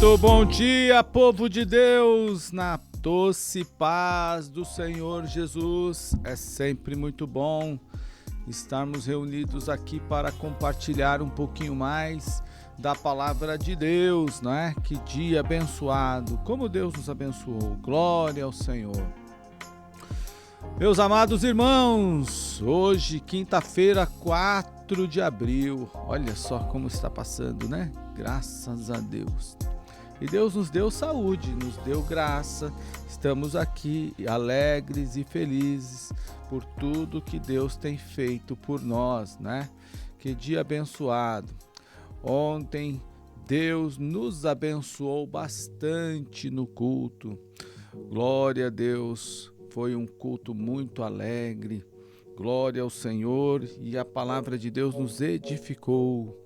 Muito bom dia, povo de Deus, na doce paz do Senhor Jesus. É sempre muito bom estarmos reunidos aqui para compartilhar um pouquinho mais da palavra de Deus, não é? Que dia abençoado, como Deus nos abençoou, glória ao Senhor. Meus amados irmãos, hoje, quinta-feira, 4 de abril, olha só como está passando, né? Graças a Deus. E Deus nos deu saúde, nos deu graça, estamos aqui alegres e felizes por tudo que Deus tem feito por nós, né? Que dia abençoado. Ontem Deus nos abençoou bastante no culto. Glória a Deus, foi um culto muito alegre. Glória ao Senhor, e a palavra de Deus nos edificou.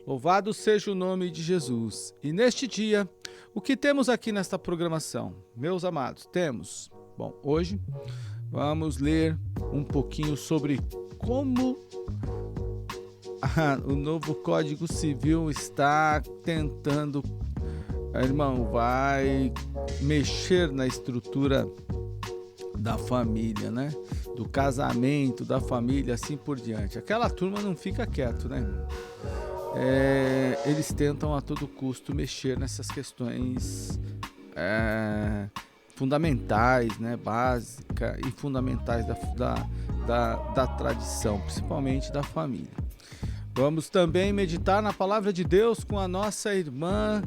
Louvado seja o nome de Jesus. E neste dia, o que temos aqui nesta programação? Meus amados, temos, hoje vamos ler um pouquinho sobre como o novo Código Civil está tentando, vai mexer na estrutura da família, né? Do casamento, da família, assim por diante. Aquela turma não fica quieto, né? Eles tentam a todo custo mexer nessas questões fundamentais, né? Básicas e fundamentais da tradição, principalmente da família. Vamos também meditar na palavra de Deus com a nossa irmã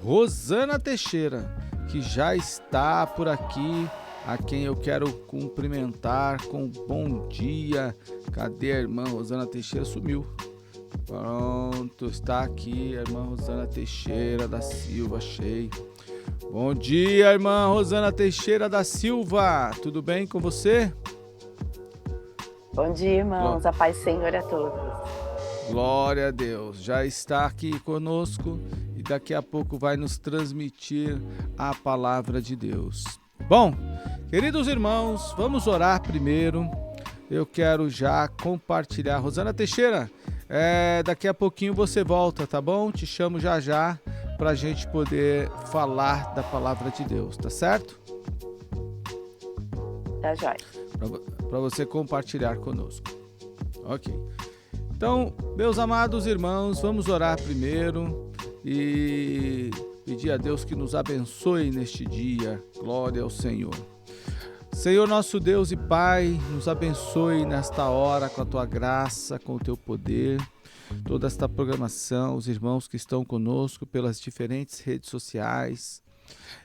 Rosana Teixeira, que já está por aqui, a quem eu quero cumprimentar com um bom dia. Cadê a irmã Rosana Teixeira? Sumiu. Pronto, está aqui a irmã Rosana Teixeira da Silva, achei. Bom dia, irmã Rosana Teixeira da Silva, tudo bem com você? Bom dia, irmãos, a paz do Senhor a todos. Glória a Deus, já está aqui conosco e daqui a pouco vai nos transmitir a palavra de Deus. Bom, queridos irmãos, vamos orar primeiro. Eu quero já compartilhar. Rosana Teixeira, daqui a pouquinho você volta, tá bom? Te chamo já para a gente poder falar da palavra de Deus, tá certo? Tá jóia. Para você compartilhar conosco. Ok. Então, meus amados irmãos, vamos orar primeiro e pedir a Deus que nos abençoe neste dia. Glória ao Senhor. Senhor nosso Deus e Pai, nos abençoe nesta hora com a Tua graça, com o Teu poder. Toda esta programação, os irmãos que estão conosco pelas diferentes redes sociais.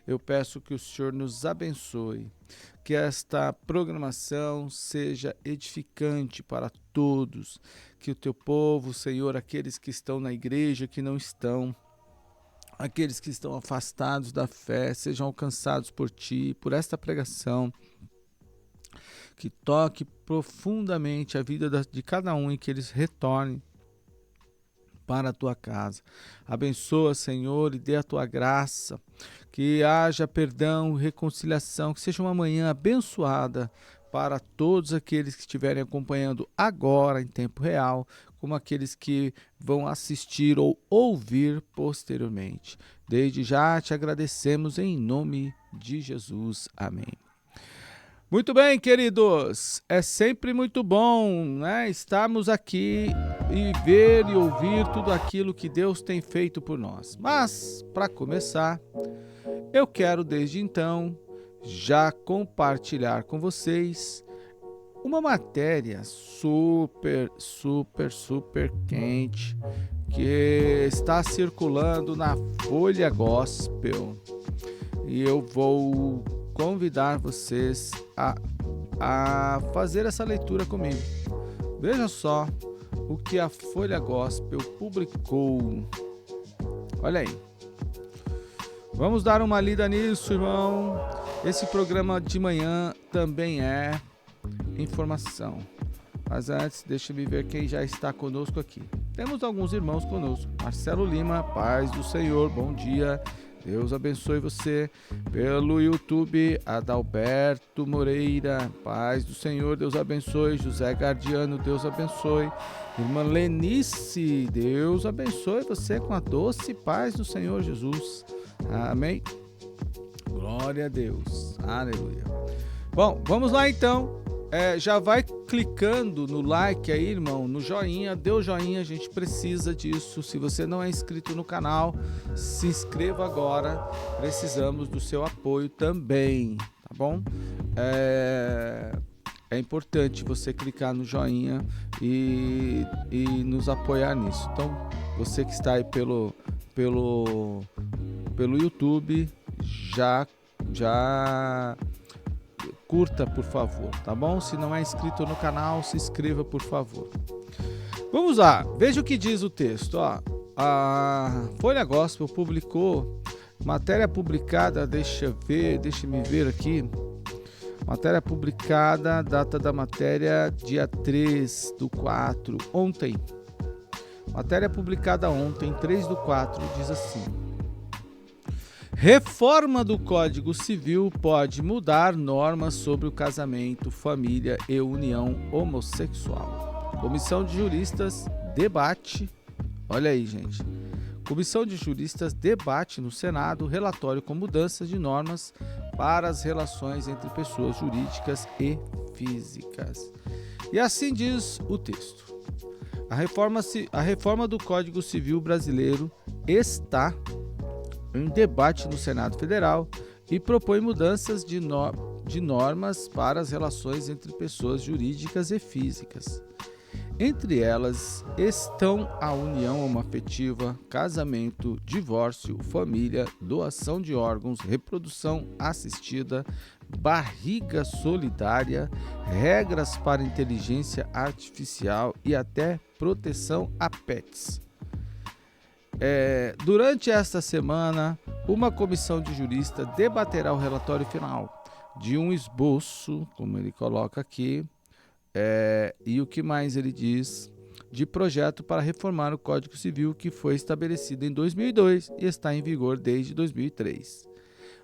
Eu peço que o Senhor nos abençoe, que esta programação seja edificante para todos, que o Teu povo, Senhor, aqueles que estão na igreja, que não estão, aqueles que estão afastados da fé, sejam alcançados por Ti, por esta pregação, que toque profundamente a vida de cada um e que eles retornem para a Tua casa. Abençoa, Senhor, e dê a Tua graça, que haja perdão, reconciliação, que seja uma manhã abençoada para todos aqueles que estiverem acompanhando agora em tempo real, como aqueles que vão assistir ou ouvir posteriormente. Desde já te agradecemos em nome de Jesus. Amém. Muito bem, queridos, é sempre muito bom, né, estarmos aqui e ver e ouvir tudo aquilo que Deus tem feito por nós. Mas, para começar, eu quero desde então já compartilhar com vocês uma matéria super quente que está circulando na Folha Gospel e eu vou convidar vocês a fazer essa leitura comigo. Veja só o que a Folha Gospel publicou. Olha aí. Vamos dar uma lida nisso, irmão. Esse programa de manhã também é informação. Mas antes, deixa-me ver quem já está conosco aqui. Temos alguns irmãos conosco. Marcelo Lima, paz do Senhor, bom dia. Deus abençoe você. Pelo YouTube, Adalberto Moreira, paz do Senhor, Deus abençoe. José Gardiano, Deus abençoe. Irmã Lenice, Deus abençoe você com a doce paz do Senhor Jesus. Amém. Glória a Deus. Aleluia. Bom, vamos lá então. Já vai clicando no like aí, irmão, no joinha, dê o joinha, a gente precisa disso. Se você não é inscrito no canal, se inscreva agora, precisamos do seu apoio também, tá bom? É importante você clicar no joinha e nos apoiar nisso. Então, você que está aí pelo YouTube, já curta, por favor, tá bom? Se não é inscrito no canal, se inscreva, por favor. Vamos lá, veja o que diz o texto, ó. A Folha Gospel publicou matéria publicada, deixa-me ver aqui. Matéria publicada, data da matéria, dia 3/4, ontem. Matéria publicada ontem, 3/4, diz assim: reforma do Código Civil pode mudar normas sobre o casamento, família e união homossexual. Comissão de Juristas debate, olha aí, gente. Comissão de Juristas debate no Senado relatório com mudanças de normas para as relações entre pessoas jurídicas e físicas. E assim diz o texto. A reforma do Código Civil brasileiro está em debate no Senado Federal e propõe mudanças de normas para as relações entre pessoas jurídicas e físicas. Entre elas estão a união homoafetiva, casamento, divórcio, família, doação de órgãos, reprodução assistida, barriga solidária, regras para inteligência artificial e até proteção a pets. Durante esta semana, uma comissão de juristas debaterá o relatório final de um esboço, como ele coloca aqui, e o que mais ele diz, de projeto para reformar o Código Civil que foi estabelecido em 2002 e está em vigor desde 2003.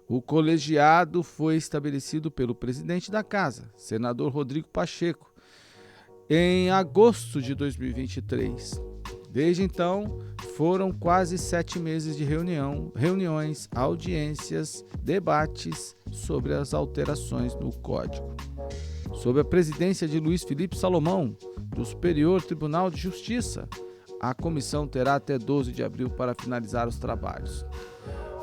O colegiado foi estabelecido pelo presidente da Casa, senador Rodrigo Pacheco, em agosto de 2023. Desde então, foram quase 7 meses de reuniões, audiências, debates sobre as alterações no Código. Sob a presidência de Luiz Felipe Salomão, do Superior Tribunal de Justiça, a comissão terá até 12 de abril para finalizar os trabalhos.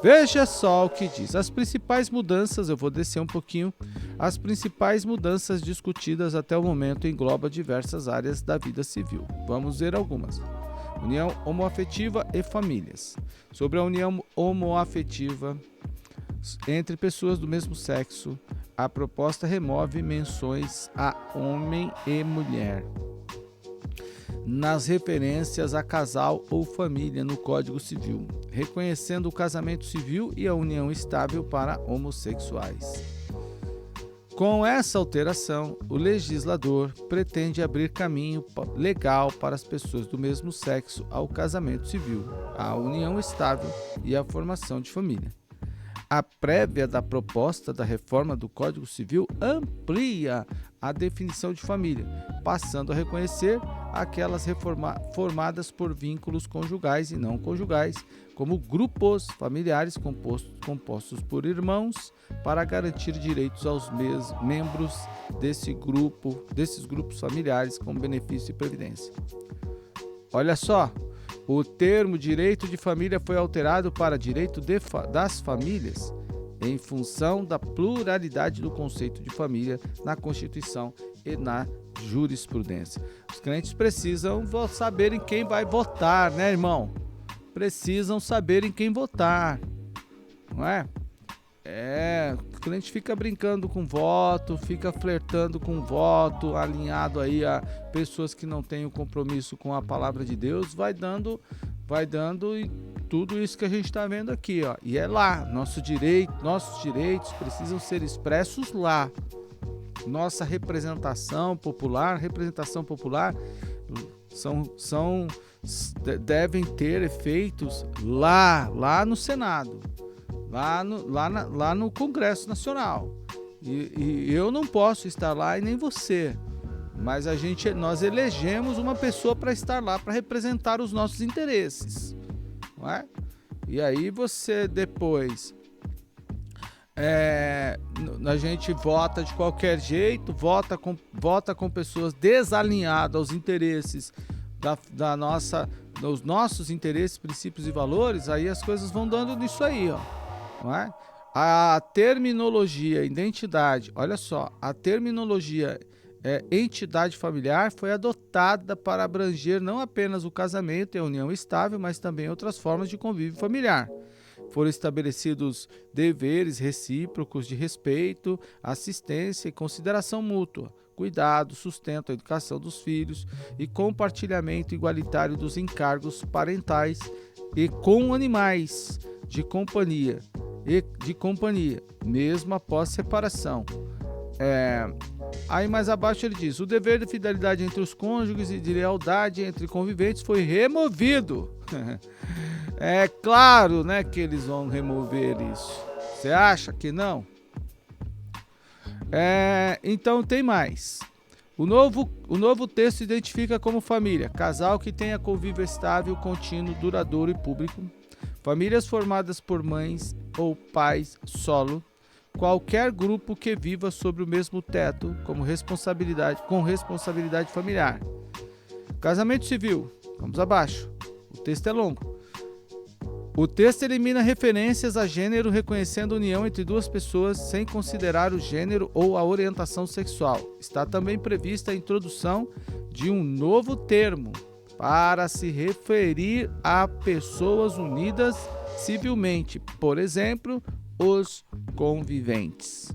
Veja só o que diz. As principais mudanças, eu vou descer um pouquinho, as principais mudanças discutidas até o momento englobam diversas áreas da vida civil. Vamos ver algumas. União homoafetiva e famílias. Sobre a união homoafetiva entre pessoas do mesmo sexo, a proposta remove menções a homem e mulher nas referências a casal ou família no Código Civil, reconhecendo o casamento civil e a união estável para homossexuais. Com essa alteração, o legislador pretende abrir caminho legal para as pessoas do mesmo sexo ao casamento civil, à união estável e à formação de família. A prévia da proposta da reforma do Código Civil amplia a definição de família, passando a reconhecer aquelas formadas por vínculos conjugais e não conjugais, como grupos familiares compostos por irmãos, para garantir direitos aos membros desses grupos familiares com benefício e previdência. Olha só, o termo direito de família foi alterado para direito das famílias em função da pluralidade do conceito de família na Constituição e na jurisprudência. Os crentes precisam saber em quem vai votar, né, irmão? Precisam saber em quem votar, não é? O crente fica brincando com voto, fica flertando com voto, alinhado aí a pessoas que não têm o compromisso com a palavra de Deus, vai dando e tudo isso que a gente está vendo aqui, ó. E é lá, nossos direitos precisam ser expressos lá. Nossa representação popular devem ter efeitos lá no Senado. Lá no Congresso Nacional. E eu não posso estar lá e nem você. Mas nós elegemos uma pessoa para estar lá, para representar os nossos interesses. Não é? E aí você depois... a gente vota de qualquer jeito, vota com pessoas desalinhadas aos interesses dos nossos interesses, princípios e valores, aí as coisas vão dando nisso aí, ó. Não é? A terminologia identidade, olha só, a terminologia entidade familiar foi adotada para abranger não apenas o casamento e a união estável, mas também outras formas de convívio familiar. Foram estabelecidos deveres recíprocos de respeito, assistência e consideração mútua, cuidado, sustento, educação dos filhos e compartilhamento igualitário dos encargos parentais e com animais de companhia, mesmo após separação. Aí mais abaixo ele diz: o dever de fidelidade entre os cônjuges e de lealdade entre conviventes foi removido. É claro, né, que eles vão remover isso. Você acha que não? Então tem mais. O novo texto identifica como família: casal que tenha convívio estável, contínuo, duradouro e público, famílias formadas por mães ou pais solo, qualquer grupo que viva sobre o mesmo teto com responsabilidade familiar. Casamento civil, vamos abaixo, o texto é longo. O texto elimina referências a gênero, reconhecendo a união entre duas pessoas sem considerar o gênero ou a orientação sexual. Está também prevista a introdução de um novo termo para se referir a pessoas unidas civilmente, por exemplo, os conviventes.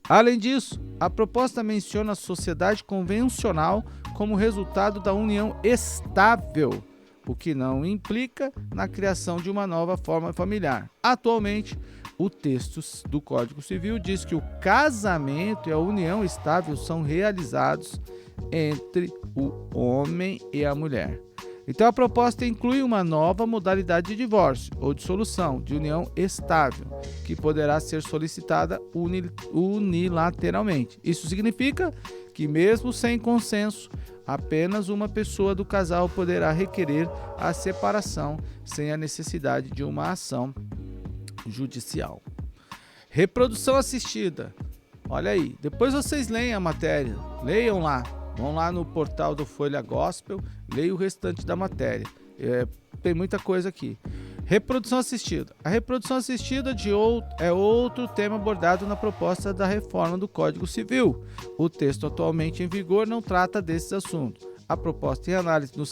Além disso, a proposta menciona a sociedade convencional como resultado da união estável, o que não implica na criação de uma nova forma familiar. Atualmente, o texto do Código Civil diz que o casamento e a união estável são realizados entre o homem e a mulher. Então a proposta inclui uma nova modalidade de divórcio ou dissolução de união estável, que poderá ser solicitada unilateralmente. Isso significa que, mesmo sem consenso, apenas uma pessoa do casal poderá requerer a separação sem a necessidade de uma ação judicial. Reprodução assistida. Olha aí, depois vocês leem a matéria, leiam lá. Vão lá no portal do Folha Gospel, leia o restante da matéria. Tem muita coisa aqui. Reprodução assistida. A reprodução assistida é outro tema abordado na proposta da reforma do Código Civil. O texto atualmente em vigor não trata desses assuntos. A proposta em análise no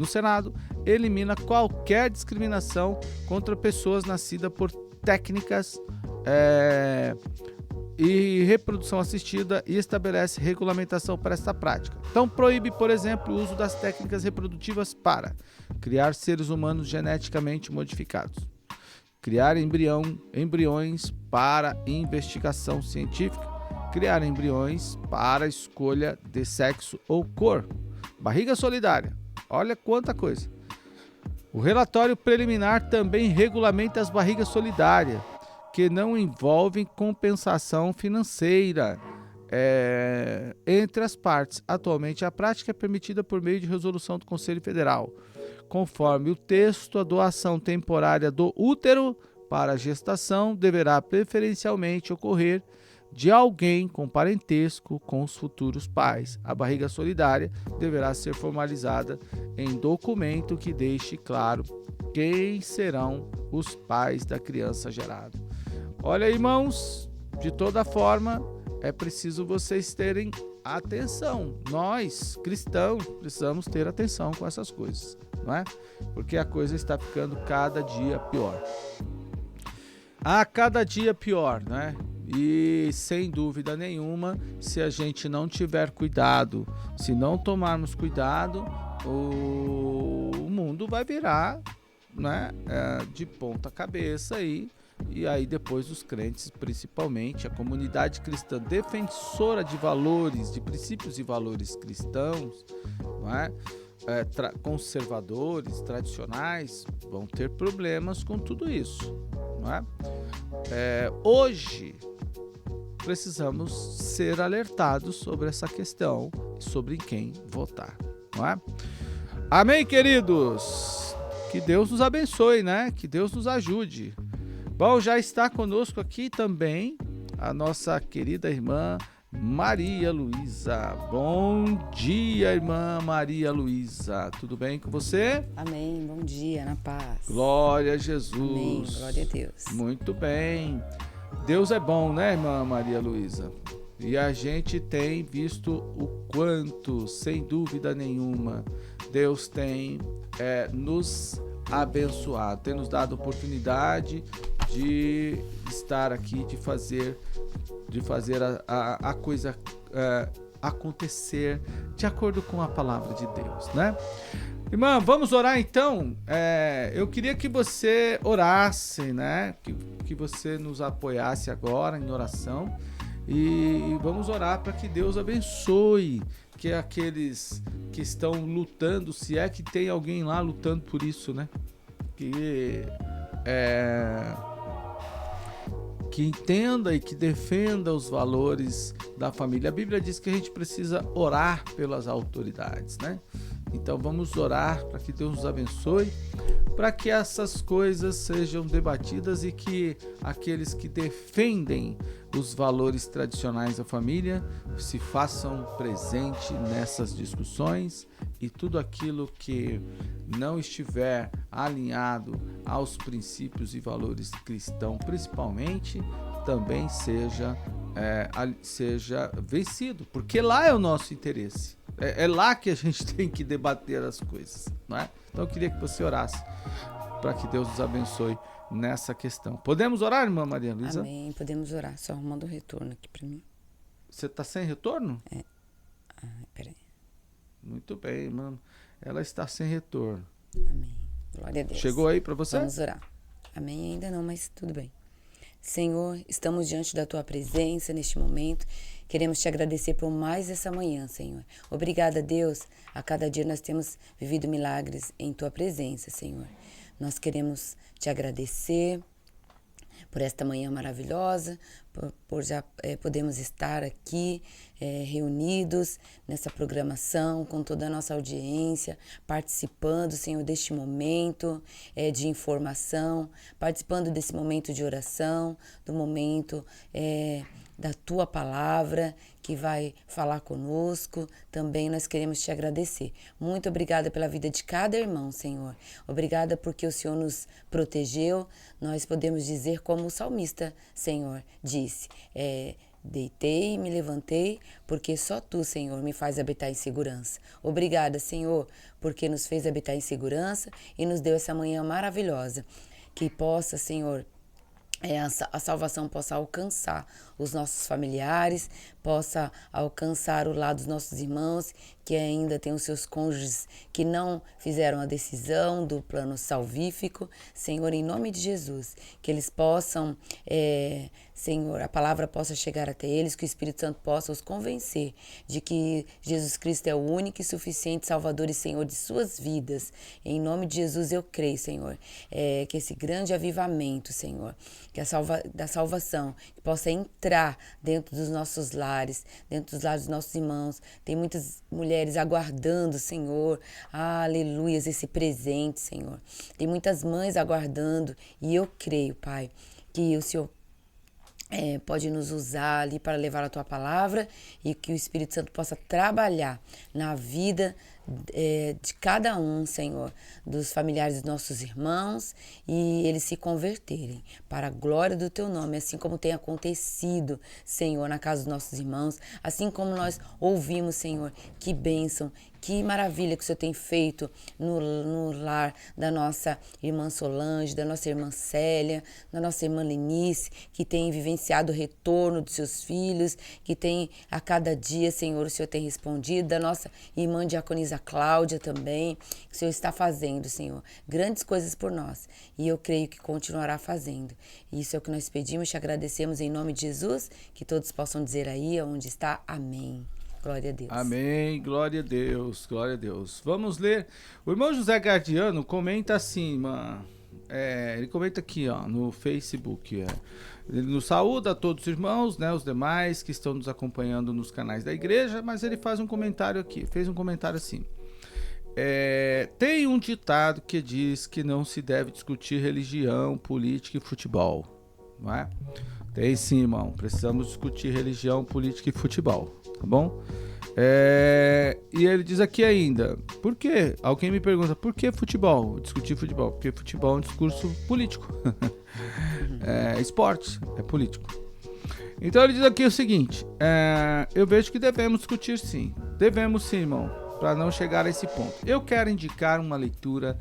Senado elimina qualquer discriminação contra pessoas nascidas por técnicas e reprodução assistida e estabelece regulamentação para esta prática. Então proíbe, por exemplo, o uso das técnicas reprodutivas para criar seres humanos geneticamente modificados, criar embriões para investigação científica, criar embriões para escolha de sexo ou cor, barriga solidária, olha quanta coisa. O relatório preliminar também regulamenta as barrigas solidárias, que não envolvem compensação financeira entre as partes. Atualmente, a prática é permitida por meio de resolução do Conselho Federal. Conforme o texto, a doação temporária do útero para a gestação deverá preferencialmente ocorrer de alguém com parentesco com os futuros pais. A barriga solidária deverá ser formalizada em documento que deixe claro quem serão os pais da criança gerada. Olha, irmãos, de toda forma, é preciso vocês terem atenção. Nós, cristãos, precisamos ter atenção com essas coisas, não é? Porque a coisa está ficando cada dia pior. A cada dia pior, né? E, sem dúvida nenhuma, se a gente não tiver cuidado, se não tomarmos cuidado, o mundo vai virar, né, de ponta cabeça e aí depois os crentes, principalmente a comunidade cristã defensora de valores, de princípios e valores cristãos, não é? Conservadores, tradicionais, vão ter problemas com tudo isso, não é? Hoje precisamos ser alertados sobre essa questão, sobre quem votar, não é? Amém, queridos? Que Deus nos abençoe, né? Que Deus nos ajude. Bom, já está conosco aqui também a nossa querida irmã Maria Luísa. Bom dia, irmã Maria Luísa. Tudo bem com você? Amém. Bom dia, na paz. Glória a Jesus. Amém. Glória a Deus. Muito bem. Deus é bom, né, irmã Maria Luísa? E a gente tem visto o quanto, sem dúvida nenhuma, Deus tem nos abençoado, tem nos dado oportunidade de estar aqui, de fazer a coisa acontecer de acordo com a palavra de Deus, né? Irmã, vamos orar então? Eu queria que você orasse, né? Que você nos apoiasse agora em oração. E vamos orar para que Deus abençoe que aqueles que estão lutando, se é que tem alguém lá lutando por isso, né? Que entenda e que defenda os valores da família. A Bíblia diz que a gente precisa orar pelas autoridades, né? Então vamos orar para que Deus nos abençoe, para que essas coisas sejam debatidas e que aqueles que defendem os valores tradicionais da família se façam presente nessas discussões, e tudo aquilo que não estiver alinhado aos princípios e valores cristãos, principalmente, também seja vencido, porque lá é o nosso interesse. É lá que a gente tem que debater as coisas, não é? Então eu queria que você orasse para que Deus nos abençoe nessa questão. Podemos orar, irmã Maria Luísa? Amém, podemos orar. Só arrumando um retorno aqui para mim. Você está sem retorno? Peraí. Muito bem, irmã. Ela está sem retorno. Amém. Glória a Deus. Chegou aí para você? Vamos orar. Amém, ainda não, mas tudo bem. Senhor, estamos diante da Tua presença neste momento. Queremos Te agradecer por mais essa manhã, Senhor. Obrigada, Deus. A cada dia nós temos vivido milagres em Tua presença, Senhor. Nós queremos Te agradecer por esta manhã maravilhosa, por já podemos estar aqui reunidos nessa programação com toda a nossa audiência, participando, Senhor, deste momento de informação, participando desse momento de oração, do momento da Tua palavra que vai falar conosco. Também nós queremos Te agradecer. Muito obrigada pela vida de cada irmão, Senhor. Obrigada porque o Senhor nos protegeu. Nós podemos dizer como o salmista, Senhor, disse, deitei e me levantei, porque só Tu, Senhor, me faz habitar em segurança. Obrigada, Senhor, porque nos fez habitar em segurança e nos deu essa manhã maravilhosa. Que possa, Senhor, a salvação possa alcançar os nossos familiares, possa alcançar o lado dos nossos irmãos que ainda têm os seus cônjuges que não fizeram a decisão do plano salvífico. Senhor, em nome de Jesus, que eles possam, Senhor, a palavra possa chegar até eles, que o Espírito Santo possa os convencer de que Jesus Cristo é o único e suficiente Salvador e Senhor de suas vidas. Em nome de Jesus eu creio, Senhor, que esse grande avivamento, Senhor, que da salvação, que possa entrar dentro dos nossos lares, dentro dos lares dos nossos irmãos. Tem muitas mulheres aguardando, Senhor, aleluias, esse presente, Senhor. Tem muitas mães aguardando e eu creio, Pai, que o Senhor pode nos usar ali para levar a Tua palavra e que o Espírito Santo possa trabalhar na vida de cada um, Senhor, dos familiares dos nossos irmãos, e eles se converterem para a glória do Teu nome, assim como tem acontecido, Senhor, na casa dos nossos irmãos, assim como nós ouvimos, Senhor, que bênção, que maravilha que o Senhor tem feito no lar da nossa irmã Solange, da nossa irmã Célia, da nossa irmã Lenice, que tem vivenciado o retorno dos seus filhos, que tem a cada dia, Senhor, o Senhor tem respondido, da nossa irmã diaconisa Cláudia também, que o Senhor está fazendo, Senhor, grandes coisas por nós, e eu creio que continuará fazendo. Isso é o que nós pedimos, te agradecemos em nome de Jesus, que todos possam dizer aí onde está, amém. Glória a Deus. Amém, glória a Deus, glória a Deus. Vamos ler. O irmão José Gardiano comenta assim, ele comenta aqui, ó, no Facebook. Ele nos saúda a todos os irmãos, né, os demais que estão nos acompanhando nos canais da igreja, mas ele faz um comentário aqui, fez um comentário assim. Tem um ditado que diz que não se deve discutir religião, política e futebol, não é? Tem sim, irmão, precisamos discutir religião, política e futebol, tá bom? E ele diz aqui ainda, por quê? Alguém me pergunta, por que futebol? Discutir futebol? Porque futebol é um discurso político, é esporte, é político. Então ele diz aqui o seguinte, eu vejo que devemos discutir sim, irmão, para não chegar a esse ponto. Eu quero indicar uma leitura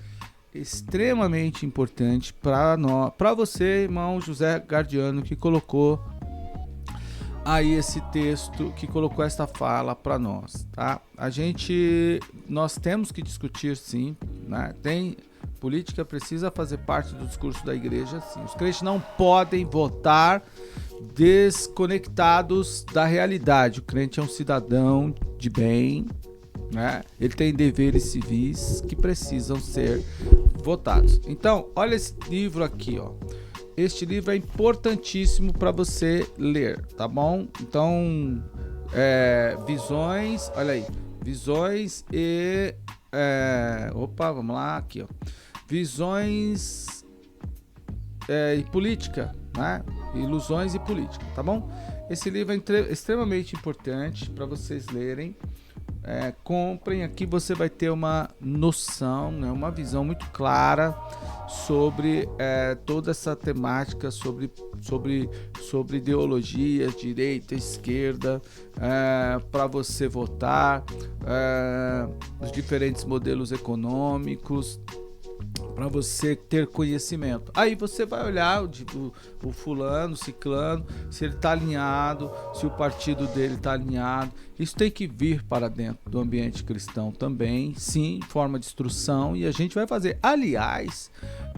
extremamente importante para você, irmão José Gardiano, que colocou aí esse texto que colocou essa fala para nós, tá? Nós temos que discutir, sim, né? Política precisa fazer parte do discurso da igreja, sim. Os crentes não podem votar desconectados da realidade. O crente é um cidadão de bem, né? Ele tem deveres civis que precisam ser votados. Então, olha esse livro aqui, ó. Este livro é importantíssimo para você ler, tá bom? Então, visões, olha aí, visões e... vamos lá, aqui, ó. Visões e política, né? Ilusões e política, tá bom? Esse livro é extremamente importante para vocês lerem. Comprem aqui, você vai ter uma noção, né, uma visão muito clara sobre toda essa temática, sobre ideologias, direita, esquerda, para você votar, os diferentes modelos econômicos, para você ter conhecimento. Aí você vai olhar o fulano, o ciclano, se ele está alinhado, se o partido dele está alinhado. Isso tem que vir para dentro do ambiente cristão também, sim, forma de instrução, e a gente vai fazer. Aliás,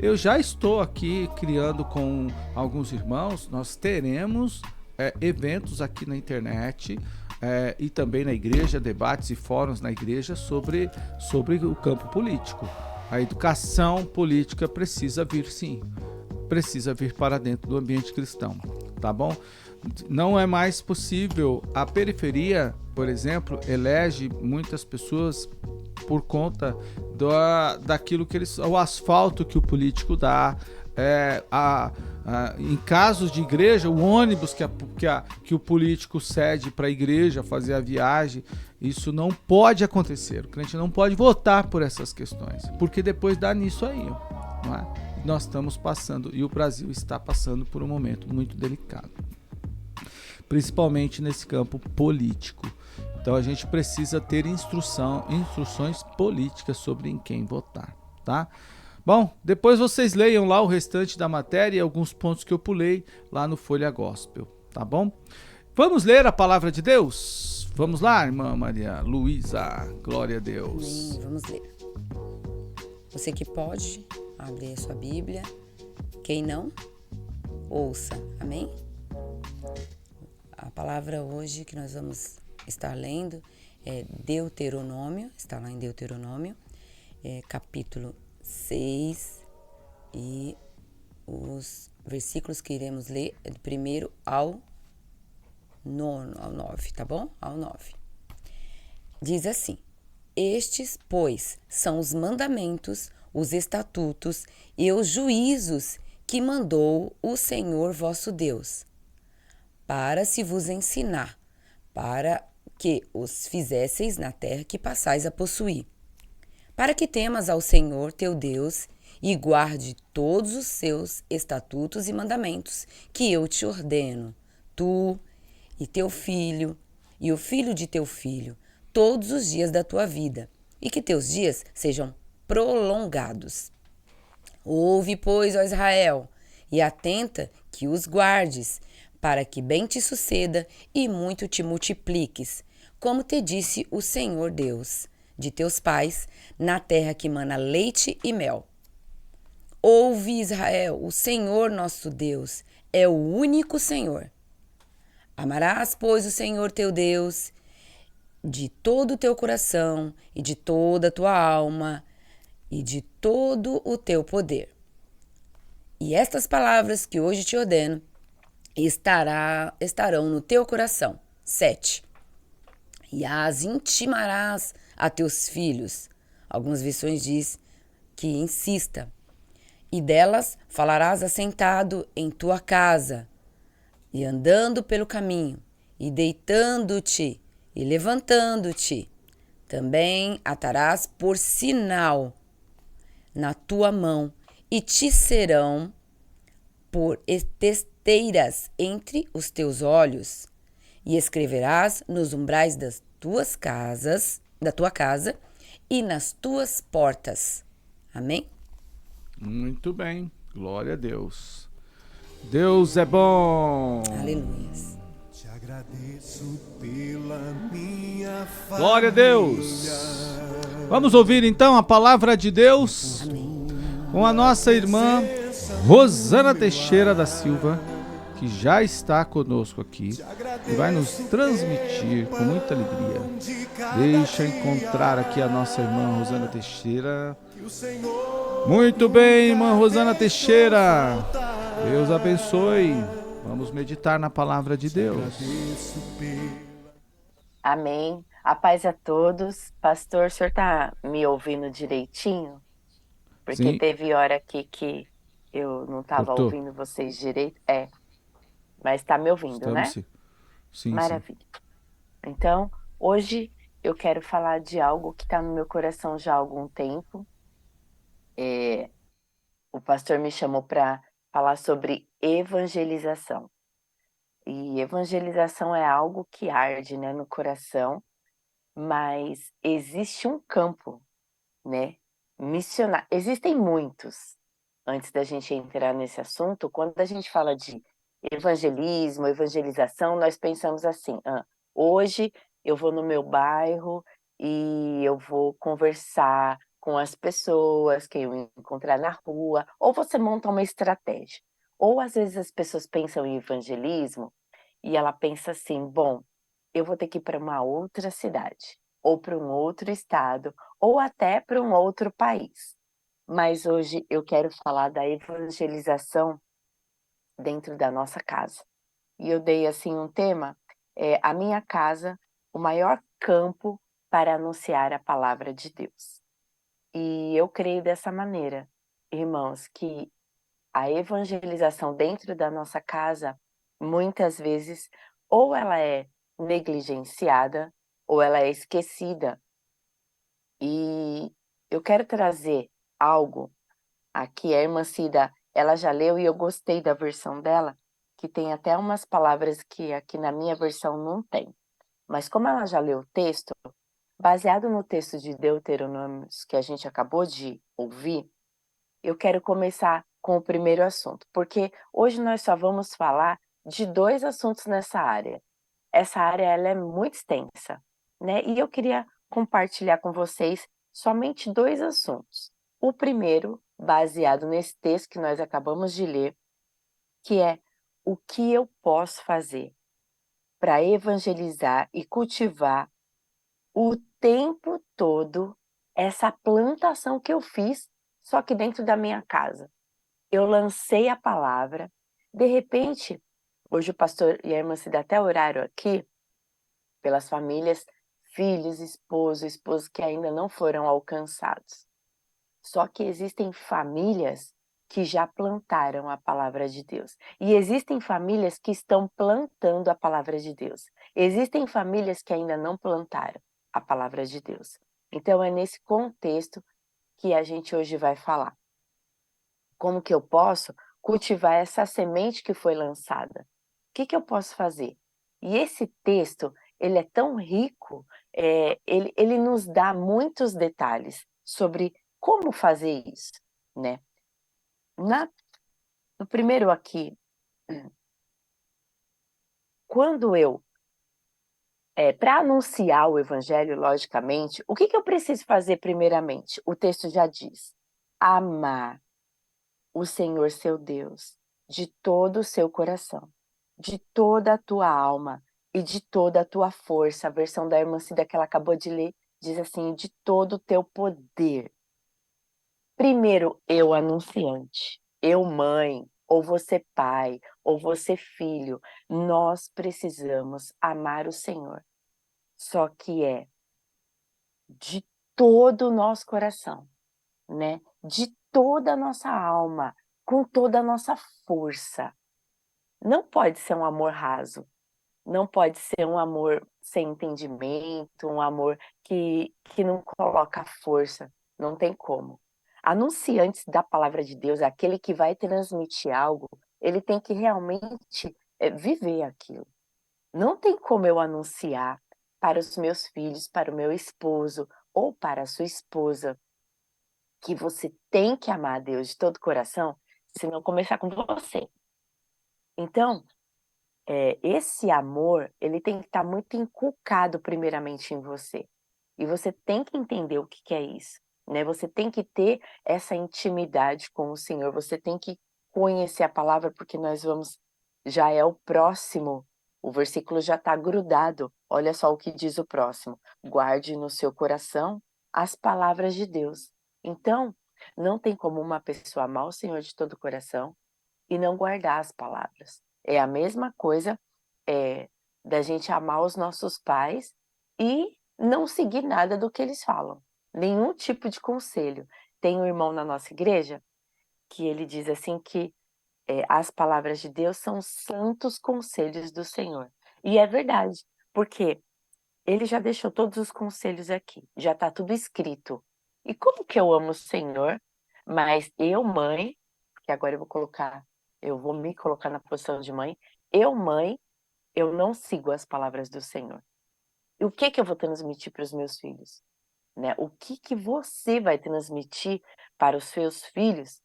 eu já estou aqui criando com alguns irmãos, nós teremos eventos aqui na internet, e também na igreja, debates e fóruns na igreja sobre o campo político. A educação política precisa vir, sim, precisa vir para dentro do ambiente cristão, tá bom? Não é mais possível. A periferia, por exemplo, elege muitas pessoas por conta daquilo que o asfalto que o político dá, em casos de igreja, o ônibus que o político cede para a igreja fazer a viagem. Isso não pode acontecer. O crente não pode votar por essas questões, porque depois dá nisso aí, não é? Nós estamos passando, e o Brasil está passando por um momento muito delicado, principalmente nesse campo político. Então a gente precisa ter instruções políticas sobre em quem votar, tá? Bom, depois vocês leiam lá o restante da matéria e alguns pontos que eu pulei lá no Folha Gospel, tá bom? Vamos ler a palavra de Deus? Vamos lá, irmã Maria Luísa, glória a Deus. Amém, vamos ler. Você que pode, abre a sua Bíblia. Quem não, ouça, amém? A palavra hoje que nós vamos estar lendo é Deuteronômio, está lá em Deuteronômio, capítulo 6, e os versículos que iremos ler é do 1º ao 9, tá bom? Ao 9. Diz assim: Estes, pois, são os mandamentos, os estatutos e os juízos que mandou o Senhor vosso Deus, para se vos ensinar, para que os fizesseis na terra que passais a possuir, para que temas ao Senhor teu Deus e guarde todos os seus estatutos e mandamentos que eu te ordeno, tu e teu filho e o filho de teu filho, todos os dias da tua vida, e que teus dias sejam prolongados. Ouve, pois, ó Israel, e atenta que os guardes, para que bem te suceda e muito te multipliques, como te disse o Senhor Deus de teus pais, na terra que mana leite e mel. Ouve, Israel, o Senhor nosso Deus é o único Senhor. Amarás, pois, o Senhor teu Deus de todo o teu coração e de toda a tua alma e de todo o teu poder. E estas palavras que hoje te ordeno estarão no teu coração. 7. E as intimarás a teus filhos. Algumas versões diz que insista. E delas falarás assentado em tua casa, e andando pelo caminho, e deitando-te, e levantando-te. Também atarás por sinal na tua mão, e te serão por testeiras entre os teus olhos, e escreverás nos umbrais da tua casa e nas tuas portas. Amém? Muito bem, glória a Deus. Deus é bom. Aleluia. Glória a Deus. Vamos ouvir então a palavra de Deus com a nossa irmã Rosana Teixeira da Silva, que já está conosco aqui e vai nos transmitir com muita alegria. Deixa eu encontrar aqui a nossa irmã Rosana Teixeira. Muito bem, irmã Rosana Teixeira. Deus abençoe. Vamos meditar na palavra de Deus. Amém. A paz a todos. Pastor, o senhor está me ouvindo direitinho? Porque Sim. teve hora aqui que eu não estava Cortou. ouvindo vocês direito. Mas está me ouvindo, Estamos, né? sim. Sim. Maravilha. Então, hoje eu quero falar de algo que está no meu coração já há algum tempo. O pastor me chamou para falar sobre evangelização. E evangelização é algo que arde, né, no coração, mas existe um campo, né, missionário. Existem muitos. Antes da gente entrar nesse assunto, quando a gente fala de evangelismo, evangelização, nós pensamos assim, hoje eu vou no meu bairro e eu vou conversar com as pessoas que eu encontrar na rua, ou você monta uma estratégia. Ou às vezes as pessoas pensam em evangelismo e ela pensa assim, bom, eu vou ter que ir para uma outra cidade, ou para um outro estado, ou até para um outro país. Mas hoje eu quero falar da evangelização dentro da nossa casa. E eu dei assim um tema, a minha casa, o maior campo para anunciar a palavra de Deus. E eu creio dessa maneira, irmãos, que a evangelização dentro da nossa casa, muitas vezes, ou ela é negligenciada, ou ela é esquecida. E eu quero trazer algo aqui, a irmã Cida, ela já leu e eu gostei da versão dela, que tem até umas palavras que aqui na minha versão não tem. Mas como ela já leu o texto, baseado no texto de Deuteronômios que a gente acabou de ouvir, eu quero começar com o primeiro assunto, porque hoje nós só vamos falar de 2 assuntos nessa área. Essa área ela é muito extensa, né? E eu queria compartilhar com vocês somente 2 assuntos. O primeiro, baseado nesse texto que nós acabamos de ler, que é o que eu posso fazer para evangelizar e cultivar o tempo todo essa plantação que eu fiz, só que dentro da minha casa. Eu lancei a palavra, de repente, hoje o pastor e a irmã Cida até oraram aqui pelas famílias, filhos, esposo que ainda não foram alcançados. Só que existem famílias que já plantaram a palavra de Deus. E existem famílias que estão plantando a palavra de Deus. Existem famílias que ainda não plantaram a palavra de Deus. Então é nesse contexto que a gente hoje vai falar. Como que eu posso cultivar essa semente que foi lançada? O que eu posso fazer? E esse texto, ele é tão rico, ele nos dá muitos detalhes sobre como fazer isso, né? No primeiro aqui, quando para anunciar o evangelho, logicamente, o que eu preciso fazer primeiramente? O texto já diz, amar o Senhor seu Deus de todo o seu coração, de toda a tua alma e de toda a tua força. A versão da irmã Cida que ela acabou de ler diz assim, de todo o teu poder. Primeiro, eu anunciante, eu mãe, ou você pai, ou você filho, nós precisamos amar o Senhor. Só que é de todo o nosso coração, né? De toda a nossa alma, com toda a nossa força. Não pode ser um amor raso, não pode ser um amor sem entendimento, um amor que não coloca força, não tem como. Anunciantes da palavra de Deus, aquele que vai transmitir algo, ele tem que realmente viver aquilo. Não tem como eu anunciar para os meus filhos, para o meu esposo ou para a sua esposa que você tem que amar a Deus de todo o coração, se não começar com você. Então, esse amor, ele tem que estar muito inculcado primeiramente em você. E você tem que entender o que que é isso, né, você tem que ter essa intimidade com o Senhor, você tem que conhecer a palavra, porque nós vamos já é o próximo, o versículo já está grudado, olha só o que diz o próximo: "Guarde no seu coração as palavras de Deus". Então, não tem como uma pessoa amar o Senhor de todo o coração e não guardar as palavras. É a mesma coisa, da gente amar os nossos pais e não seguir nada do que eles falam, nenhum tipo de conselho. Tem um irmão na nossa igreja que ele diz assim que, as palavras de Deus são santos conselhos do Senhor. E é verdade, porque ele já deixou todos os conselhos aqui, já está tudo escrito. E como que eu amo o Senhor, mas eu, mãe, que agora eu vou me colocar na posição de mãe, eu, mãe, eu não sigo as palavras do Senhor. E o que que eu vou transmitir para os meus filhos, né? O que que você vai transmitir para os seus filhos,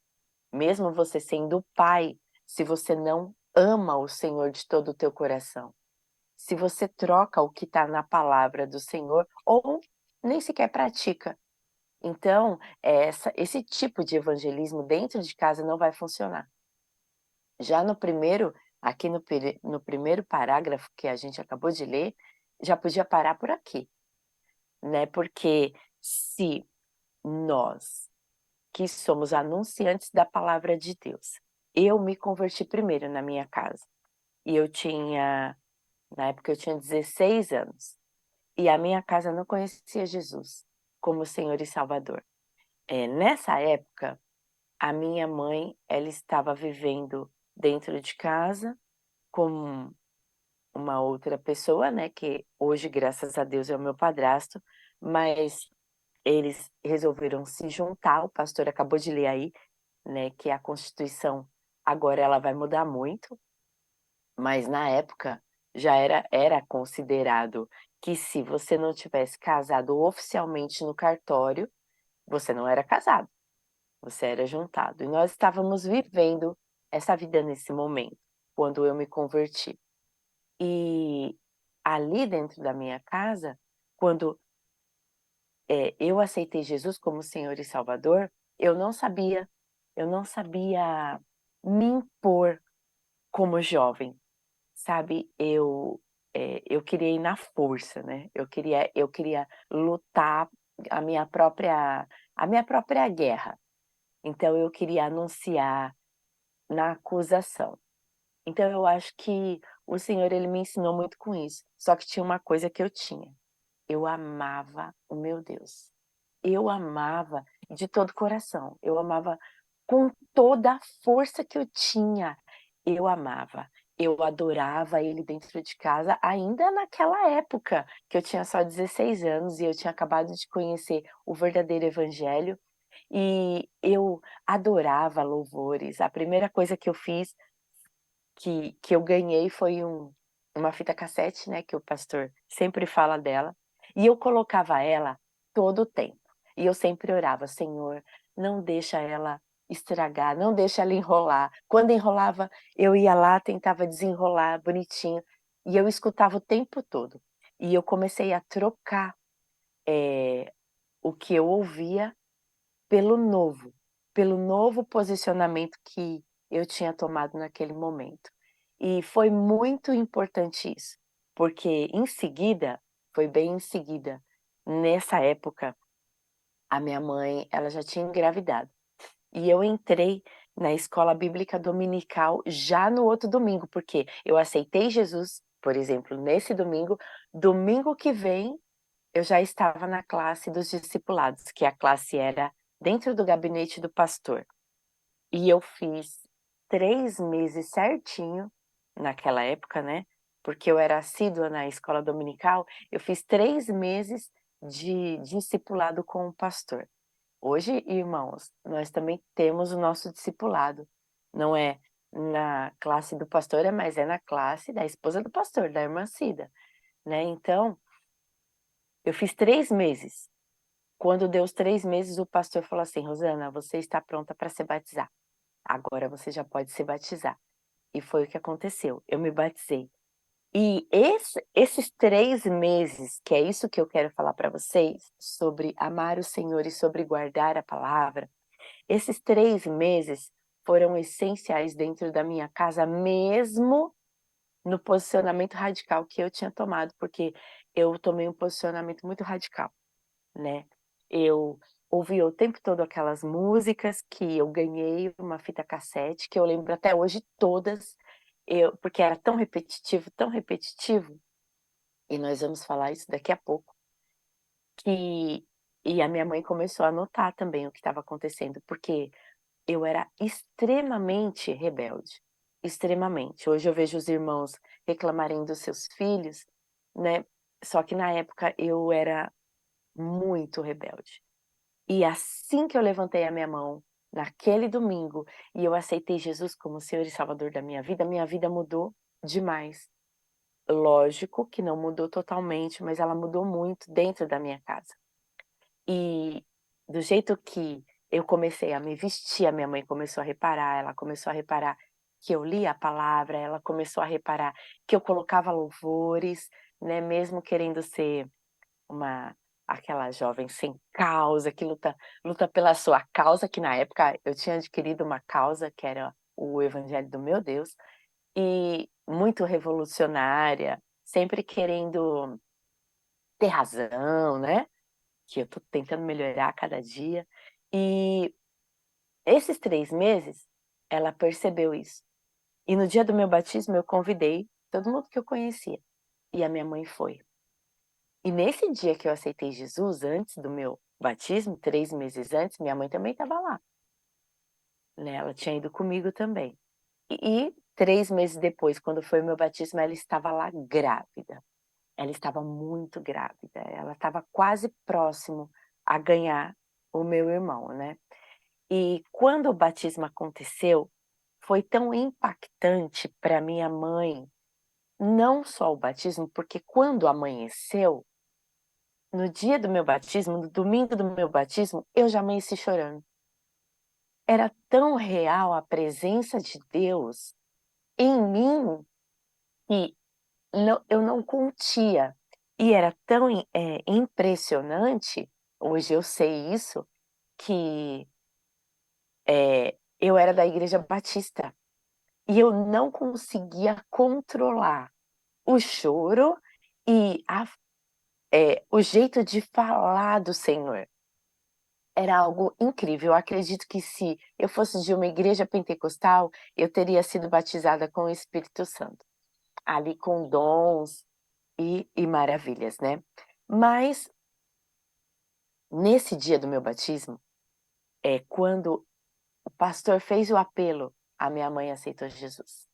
mesmo você sendo pai, se você não ama o Senhor de todo o teu coração? Se você troca o que está na palavra do Senhor ou nem sequer pratica. Então, esse tipo de evangelismo dentro de casa não vai funcionar. Já no primeiro, aqui no primeiro parágrafo que a gente acabou de ler, já podia parar por aqui, né, porque se nós, que somos anunciantes da palavra de Deus, eu me converti primeiro na minha casa, e na época eu tinha 16 anos. E a minha casa não conhecia Jesus como Senhor e Salvador. Nessa época, a minha mãe, ela estava vivendo dentro de casa com uma outra pessoa, né, que hoje, graças a Deus, é o meu padrasto, mas eles resolveram se juntar, o pastor acabou de ler aí, né, que a Constituição agora ela vai mudar muito, mas na época já era considerado que se você não tivesse casado oficialmente no cartório, você não era casado, você era juntado. E nós estávamos vivendo essa vida nesse momento, quando eu me converti. E ali dentro da minha casa, quando, eu aceitei Jesus como Senhor e Salvador, eu não sabia me impor como jovem. Sabe, eu queria ir na força, né, eu queria lutar a minha própria a minha própria guerra. Então eu queria anunciar na acusação. Então eu acho que o Senhor ele me ensinou muito com isso, só que tinha uma coisa que eu tinha, eu amava o meu Deus. Eu amava de todo o coração, eu amava com toda a força que eu tinha, eu amava. Eu adorava ele dentro de casa, ainda naquela época, que eu tinha só 16 anos e eu tinha acabado de conhecer o verdadeiro evangelho, e eu adorava louvores. A primeira coisa que eu fiz, que eu ganhei foi uma fita cassete, né, que o pastor sempre fala dela, e eu colocava ela todo o tempo. E eu sempre orava: "Senhor, não deixa ela estragar, não deixa ela enrolar". Quando enrolava, eu ia lá, tentava desenrolar bonitinho, e eu escutava o tempo todo. E eu comecei a trocar, o que eu ouvia pelo pelo novo posicionamento que eu tinha tomado naquele momento. E foi muito importante isso, porque em seguida, foi bem em seguida, nessa época, a minha mãe, ela já tinha engravidado. E eu entrei na escola bíblica dominical já no outro domingo, porque eu aceitei Jesus, por exemplo, nesse domingo, domingo que vem eu já estava na classe dos discipulados, que a classe era dentro do gabinete do pastor. E eu fiz 3 meses certinho, naquela época, né, porque eu era assídua na escola dominical, eu fiz 3 meses de discipulado com o pastor. Hoje, irmãos, nós também temos o nosso discipulado, não é na classe do pastor, mas é na classe da esposa do pastor, da irmã Cida, né, então, eu fiz 3 meses. Quando deu os 3 meses, o pastor falou assim: "Rosana, você está pronta para se batizar. Agora você já pode se batizar". E foi o que aconteceu, eu me batizei. E esses 3 meses, que é isso que eu quero falar para vocês, sobre amar o Senhor e sobre guardar a palavra, esses 3 meses foram essenciais dentro da minha casa, mesmo no posicionamento radical que eu tinha tomado, porque eu tomei um posicionamento muito radical, né. Eu ouvia o tempo todo aquelas músicas que eu ganhei uma fita cassete, que eu lembro até hoje todas, porque era tão repetitivo, e nós vamos falar isso daqui a pouco, que e a minha mãe começou a notar também o que estava acontecendo, porque eu era extremamente rebelde, extremamente. Hoje eu vejo os irmãos reclamarem dos seus filhos, né, só que na época eu era muito rebelde. E assim que eu levantei a minha mão, naquele domingo, e eu aceitei Jesus como Senhor e Salvador da minha vida mudou demais. Lógico que não mudou totalmente, mas ela mudou muito dentro da minha casa. E do jeito que eu comecei a me vestir, a minha mãe começou a reparar, ela começou a reparar que eu lia a palavra, ela começou a reparar que eu colocava louvores, né, mesmo querendo ser uma aquela jovem sem causa, que luta pela sua causa, que na época eu tinha adquirido uma causa que era o evangelho do meu Deus, e muito revolucionária, sempre querendo ter razão, né, que eu tô tentando melhorar a cada dia. E esses 3 meses, ela percebeu isso. E no dia do meu batismo eu convidei todo mundo que eu conhecia, e a minha mãe foi. E nesse dia que eu aceitei Jesus, antes do meu batismo, 3 meses antes, minha mãe também estava lá, né, ela tinha ido comigo também. E 3 meses depois, quando foi o meu batismo, ela estava lá grávida. Ela estava muito grávida, ela estava quase próximo a ganhar o meu irmão, né. E quando o batismo aconteceu, foi tão impactante para minha mãe, não só o batismo, porque quando amanheceu, no dia do meu batismo, no domingo do meu batismo, eu já amanheci chorando. Era tão real a presença de Deus em mim que eu não contia. E era tão impressionante, hoje eu sei isso, que, eu era da igreja batista, e eu não conseguia controlar o choro e o jeito de falar do Senhor. Era algo incrível. Eu acredito que se eu fosse de uma igreja pentecostal, eu teria sido batizada com o Espírito Santo, ali com dons e maravilhas, né. Mas, nesse dia do meu batismo, quando o pastor fez o apelo, a minha mãe aceitou Jesus.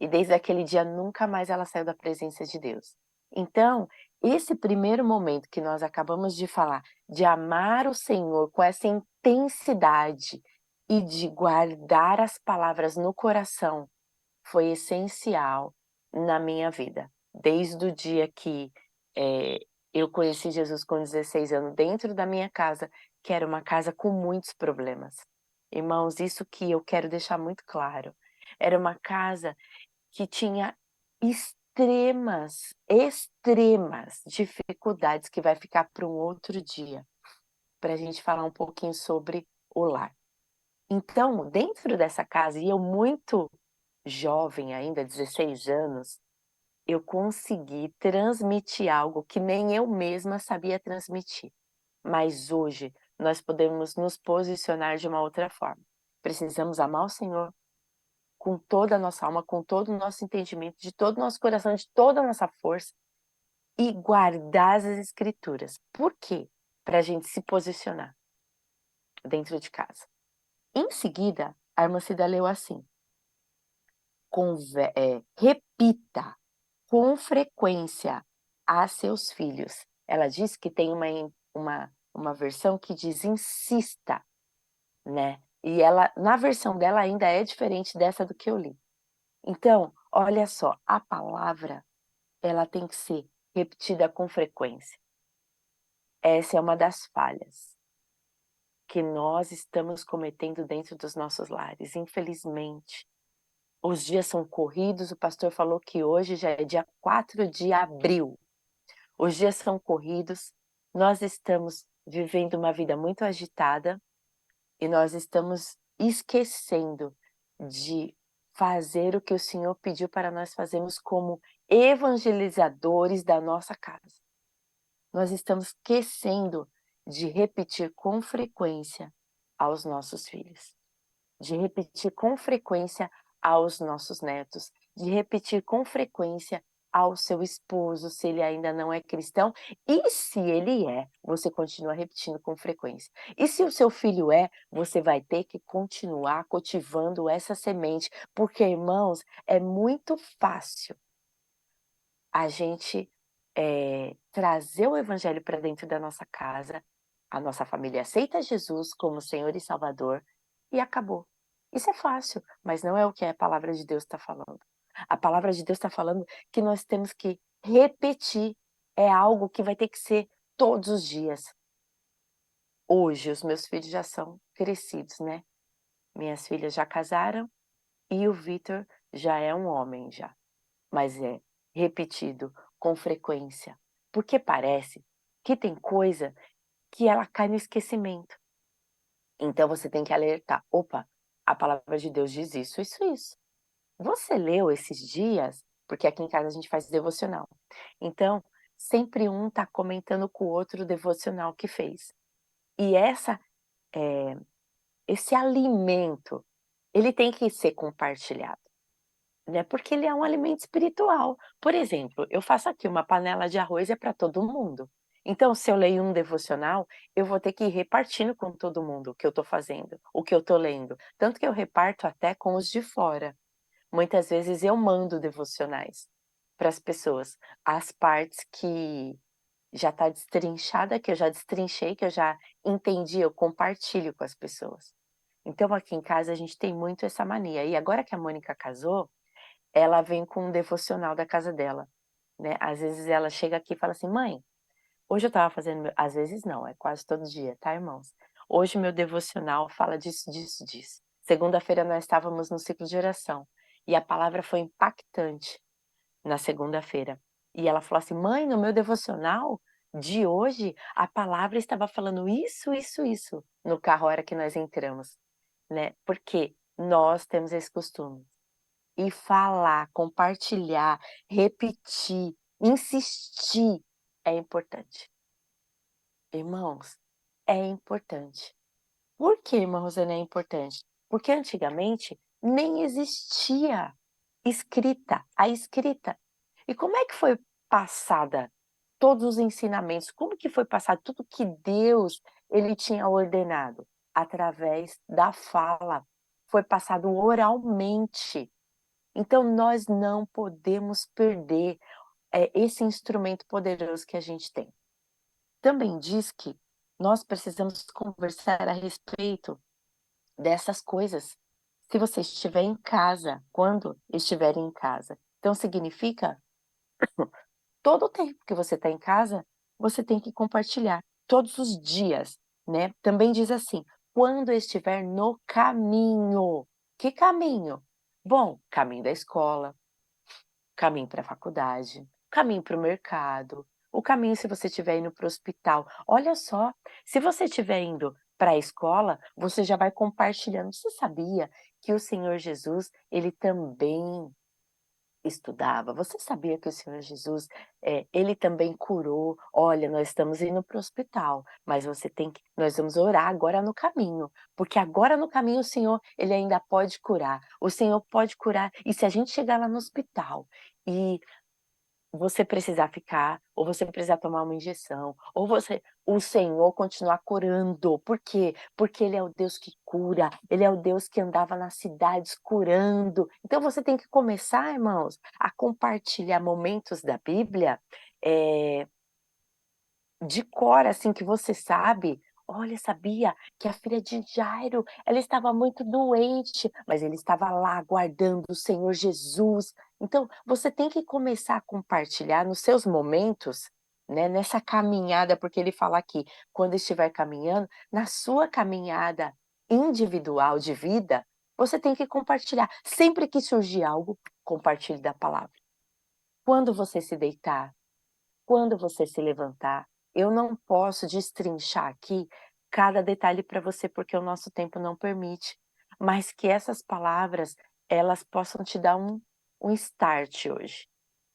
E desde aquele dia nunca mais ela saiu da presença de Deus. Então, esse primeiro momento que nós acabamos de falar, de amar o Senhor com essa intensidade e de guardar as palavras no coração, foi essencial na minha vida. Desde o dia que, eu conheci Jesus com 16 anos dentro da minha casa, que era uma casa com muitos problemas. Irmãos, isso que eu quero deixar muito claro. Era uma casa que tinha extremas dificuldades que vai ficar para um outro dia, para a gente falar um pouquinho sobre o lar. Então, dentro dessa casa, e eu muito jovem ainda, 16 anos, eu consegui transmitir algo que nem eu mesma sabia transmitir. Mas hoje nós podemos nos posicionar de uma outra forma. Precisamos amar o Senhor com toda a nossa alma, com todo o nosso entendimento, de todo o nosso coração, de toda a nossa força e guardar as escrituras. Por quê? Para a gente se posicionar dentro de casa. Em seguida, a irmã Cida leu assim: repita com frequência a seus filhos. Ela diz que tem uma versão que diz insista, né? E ela, na versão dela ainda é diferente dessa do que eu li. Então, olha só, a palavra, ela tem que ser repetida com frequência. Essa é uma das falhas que nós estamos cometendo dentro dos nossos lares, infelizmente. Os dias são corridos, o pastor falou que hoje já é dia 4 de abril. Os dias são corridos, nós estamos vivendo uma vida muito agitada e nós estamos esquecendo de fazer o que o Senhor pediu para nós fazermos como evangelizadores da nossa casa. Nós estamos esquecendo de repetir com frequência aos nossos filhos, de repetir com frequência aos nossos netos, de repetir com frequência ao seu esposo, se ele ainda não é cristão, e se ele é, você continua repetindo com frequência. E se o seu filho é, você vai ter que continuar cultivando essa semente, porque, irmãos, é muito fácil a gente trazer o evangelho para dentro da nossa casa, a nossa família aceita Jesus como Senhor e Salvador e acabou. Isso é fácil, mas não é o que a palavra de Deus está falando. A palavra de Deus está falando que nós temos que repetir, é algo que vai ter que ser todos os dias. Hoje, os meus filhos já são crescidos, né? Minhas filhas já casaram e o Vitor já é um homem já. Mas é repetido com frequência, porque parece que tem coisa que ela cai no esquecimento. Então você tem que alertar: "Opa, a palavra de Deus diz isso, isso, isso. Você leu esses dias?" Porque aqui em casa a gente faz devocional. Então, sempre um tá comentando com o outro o devocional que fez. E esse alimento, ele tem que ser compartilhado. Né, porque ele é um alimento espiritual. Por exemplo, eu faço aqui uma panela de arroz é para todo mundo. Então, se eu leio um devocional, eu vou ter que ir repartindo com todo mundo o que eu estou fazendo, o que eu estou lendo. Tanto que eu reparto até com os de fora. Muitas vezes eu mando devocionais para as pessoas, as partes que já está destrinchada, que eu já destrinchei, que eu já entendi, eu compartilho com as pessoas. Então, aqui em casa a gente tem muito essa mania. E agora que a Mônica casou, ela vem com um devocional da casa dela, né. Às vezes ela chega aqui e fala assim: "Mãe, hoje eu estava fazendo meu", às vezes não, é quase todo dia, tá, irmãos? "Hoje meu devocional fala disso, disso, disso. Segunda-feira nós estávamos no ciclo de oração, e a palavra foi impactante na segunda-feira". E ela falou assim: "Mãe, no meu devocional de hoje, a palavra estava falando isso, isso, isso", no carro a hora que nós entramos, né. Porque nós temos esse costume. E falar, compartilhar, repetir, insistir é importante. Irmãos, é importante. Por que, irmã Rosana, é importante? Porque antigamente nem existia a escrita. E como é que foi passada todos os ensinamentos? Como que foi passado tudo que Deus ele tinha ordenado? Através da fala. Foi passado oralmente. Então nós não podemos perder, esse instrumento poderoso que a gente tem. Também diz que nós precisamos conversar a respeito dessas coisas, se você estiver em casa, quando estiver em casa. Então significa, todo o tempo que você está em casa, você tem que compartilhar, todos os dias, né. Também diz assim: "Quando estiver no caminho". Que caminho? Bom, caminho da escola, caminho para a faculdade, caminho para o mercado, o caminho se você estiver indo para o hospital. Olha só, se você estiver indo para a escola, você já vai compartilhando. Você sabia que o Senhor Jesus, ele também estudava? Você sabia que o Senhor Jesus, ele também curou? "Olha, nós estamos indo para o hospital, mas você tem que nós vamos orar agora no caminho, porque agora no caminho o Senhor, ele ainda pode curar. O Senhor pode curar, e se a gente chegar lá no hospital e você precisar ficar, ou você precisar tomar uma injeção, ou o Senhor continuar curando. Por quê? Porque Ele é o Deus que cura, Ele é o Deus que andava nas cidades curando. Então você tem que começar, irmãos, a compartilhar momentos da Bíblia, eh, de cor, assim, que você sabe. "Olha, sabia que a filha de Jairo, ela estava muito doente, mas ele estava lá aguardando o Senhor Jesus". Então, você tem que começar a compartilhar nos seus momentos, né, nessa caminhada, porque ele fala aqui, quando estiver caminhando, na sua caminhada individual de vida, Você tem que compartilhar. Sempre que surgir algo, compartilhe da palavra. Quando você se deitar, quando você se levantar, eu não posso destrinchar aqui cada detalhe para você, porque o nosso tempo não permite, mas que essas palavras, elas possam te dar um start hoje,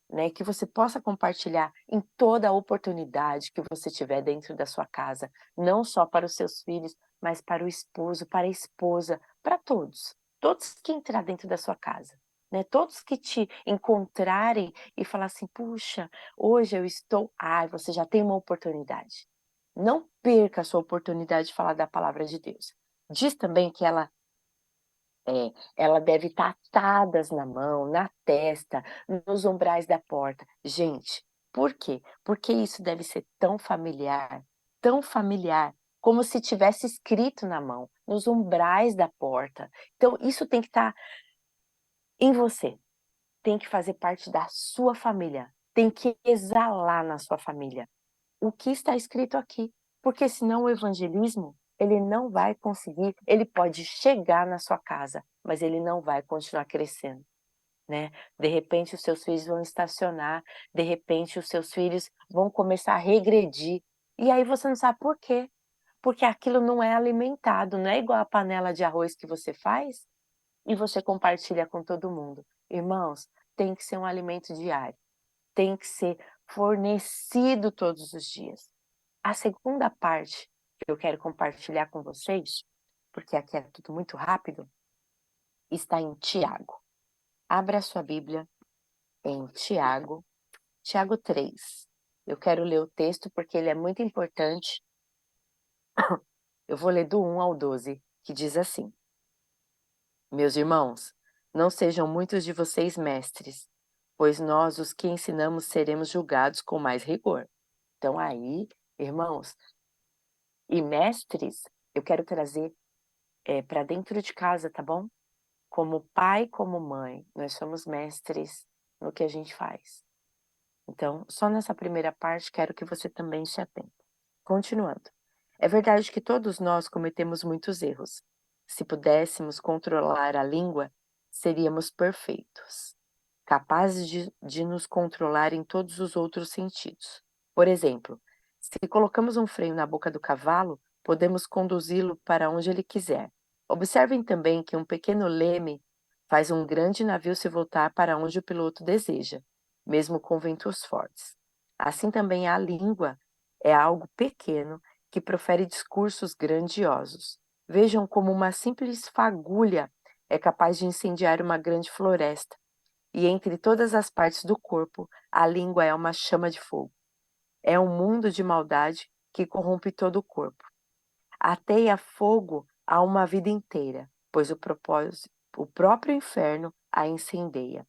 né, que você possa compartilhar em toda a oportunidade que você tiver dentro da sua casa, não só para os seus filhos, mas para o esposo, para a esposa, para todos, todos que entrar dentro da sua casa, né, todos que te encontrarem e falar assim: "Puxa, hoje eu estou", ai, você já tem uma oportunidade. Não perca a sua oportunidade de falar da palavra de Deus. Diz também que ela deve estar atadas na mão, na testa, nos umbrais da porta. Gente, por quê? Porque isso deve ser tão familiar, como se tivesse escrito na mão, nos umbrais da porta. Então isso tem que estar em você, tem que fazer parte da sua família, tem que exalar na sua família o que está escrito aqui, porque senão o evangelismo, ele não vai conseguir, ele pode chegar na sua casa, mas ele não vai continuar crescendo, né. De repente os seus filhos vão estacionar, de repente os seus filhos vão começar a regredir, e aí você não sabe por quê, porque aquilo não é alimentado, não é igual a panela de arroz que você faz e você compartilha com todo mundo. Irmãos, tem que ser um alimento diário, tem que ser fornecido todos os dias. A segunda parte que eu quero compartilhar com vocês, porque aqui é tudo muito rápido, está em Tiago. Abra a sua Bíblia em Tiago, Tiago 3. Eu quero ler o texto porque ele é muito importante. Eu vou ler do 1 ao 12, que diz assim: Meus irmãos, não sejam muitos de vocês mestres, pois nós, os que ensinamos, seremos julgados com mais rigor. Então aí, irmãos, e mestres, eu quero trazer para dentro de casa, tá bom? Como pai, como mãe, nós somos mestres no que a gente faz. Então, só nessa primeira parte, quero que você também se atente. Continuando. É verdade que todos nós cometemos muitos erros. Se pudéssemos controlar a língua, seríamos perfeitos, capazes de nos controlar em todos os outros sentidos. Por exemplo, se colocamos um freio na boca do cavalo, podemos conduzi-lo para onde ele quiser. Observem também que um pequeno leme faz um grande navio se voltar para onde o piloto deseja, mesmo com ventos fortes. Assim também a língua é algo pequeno que profere discursos grandiosos. Vejam como uma simples fagulha é capaz de incendiar uma grande floresta, e entre todas as partes do corpo, a língua é uma chama de fogo. É um mundo de maldade que corrompe todo o corpo. Ateia fogo a uma vida inteira, pois o próprio inferno a incendeia.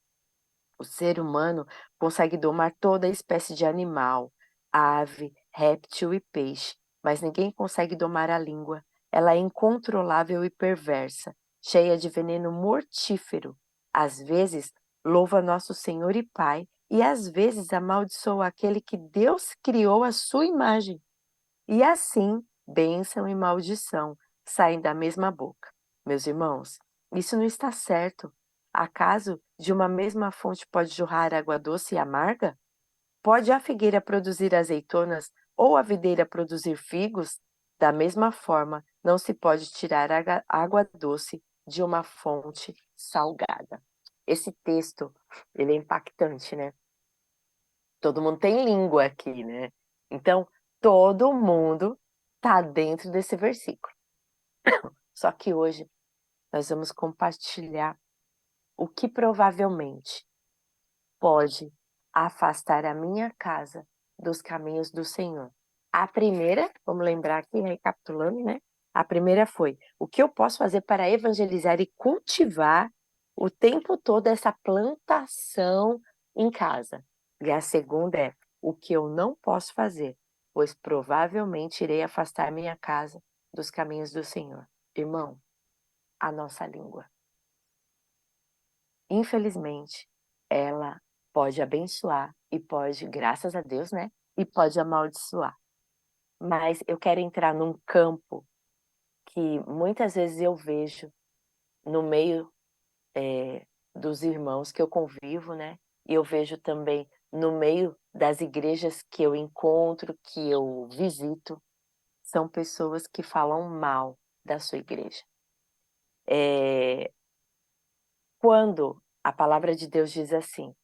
O ser humano consegue domar toda a espécie de animal, ave, réptil e peixe, mas ninguém consegue domar a língua. Ela é incontrolável e perversa, cheia de veneno mortífero. Às vezes, louva nosso Senhor e Pai, e às vezes amaldiçoa aquele que Deus criou à sua imagem. E assim, bênção e maldição saem da mesma boca. Meus irmãos, isso não está certo. Acaso de uma mesma fonte pode jorrar água doce e amarga? Pode a figueira produzir azeitonas ou a videira produzir figos? Da mesma forma, não se pode tirar água doce de uma fonte salgada. Esse texto, ele é impactante, né? Todo mundo tem língua aqui, né? Então, todo mundo tá dentro desse versículo. Só que hoje nós vamos compartilhar o que provavelmente pode afastar a minha casa dos caminhos do Senhor. A primeira, vamos lembrar aqui, recapitulando, né? A primeira foi: o que eu posso fazer para evangelizar e cultivar o tempo todo essa plantação em casa? E a segunda é: o que eu não posso fazer, pois provavelmente irei afastar minha casa dos caminhos do Senhor. Irmão, a nossa língua. Infelizmente, ela pode abençoar e pode, graças a Deus, né? E pode amaldiçoar. Mas eu quero entrar num campo que muitas vezes eu vejo no meio dos irmãos que eu convivo, né? E eu vejo também no meio das igrejas que eu encontro, que eu visito, são pessoas que falam mal da sua igreja. Quando a palavra de Deus diz assim: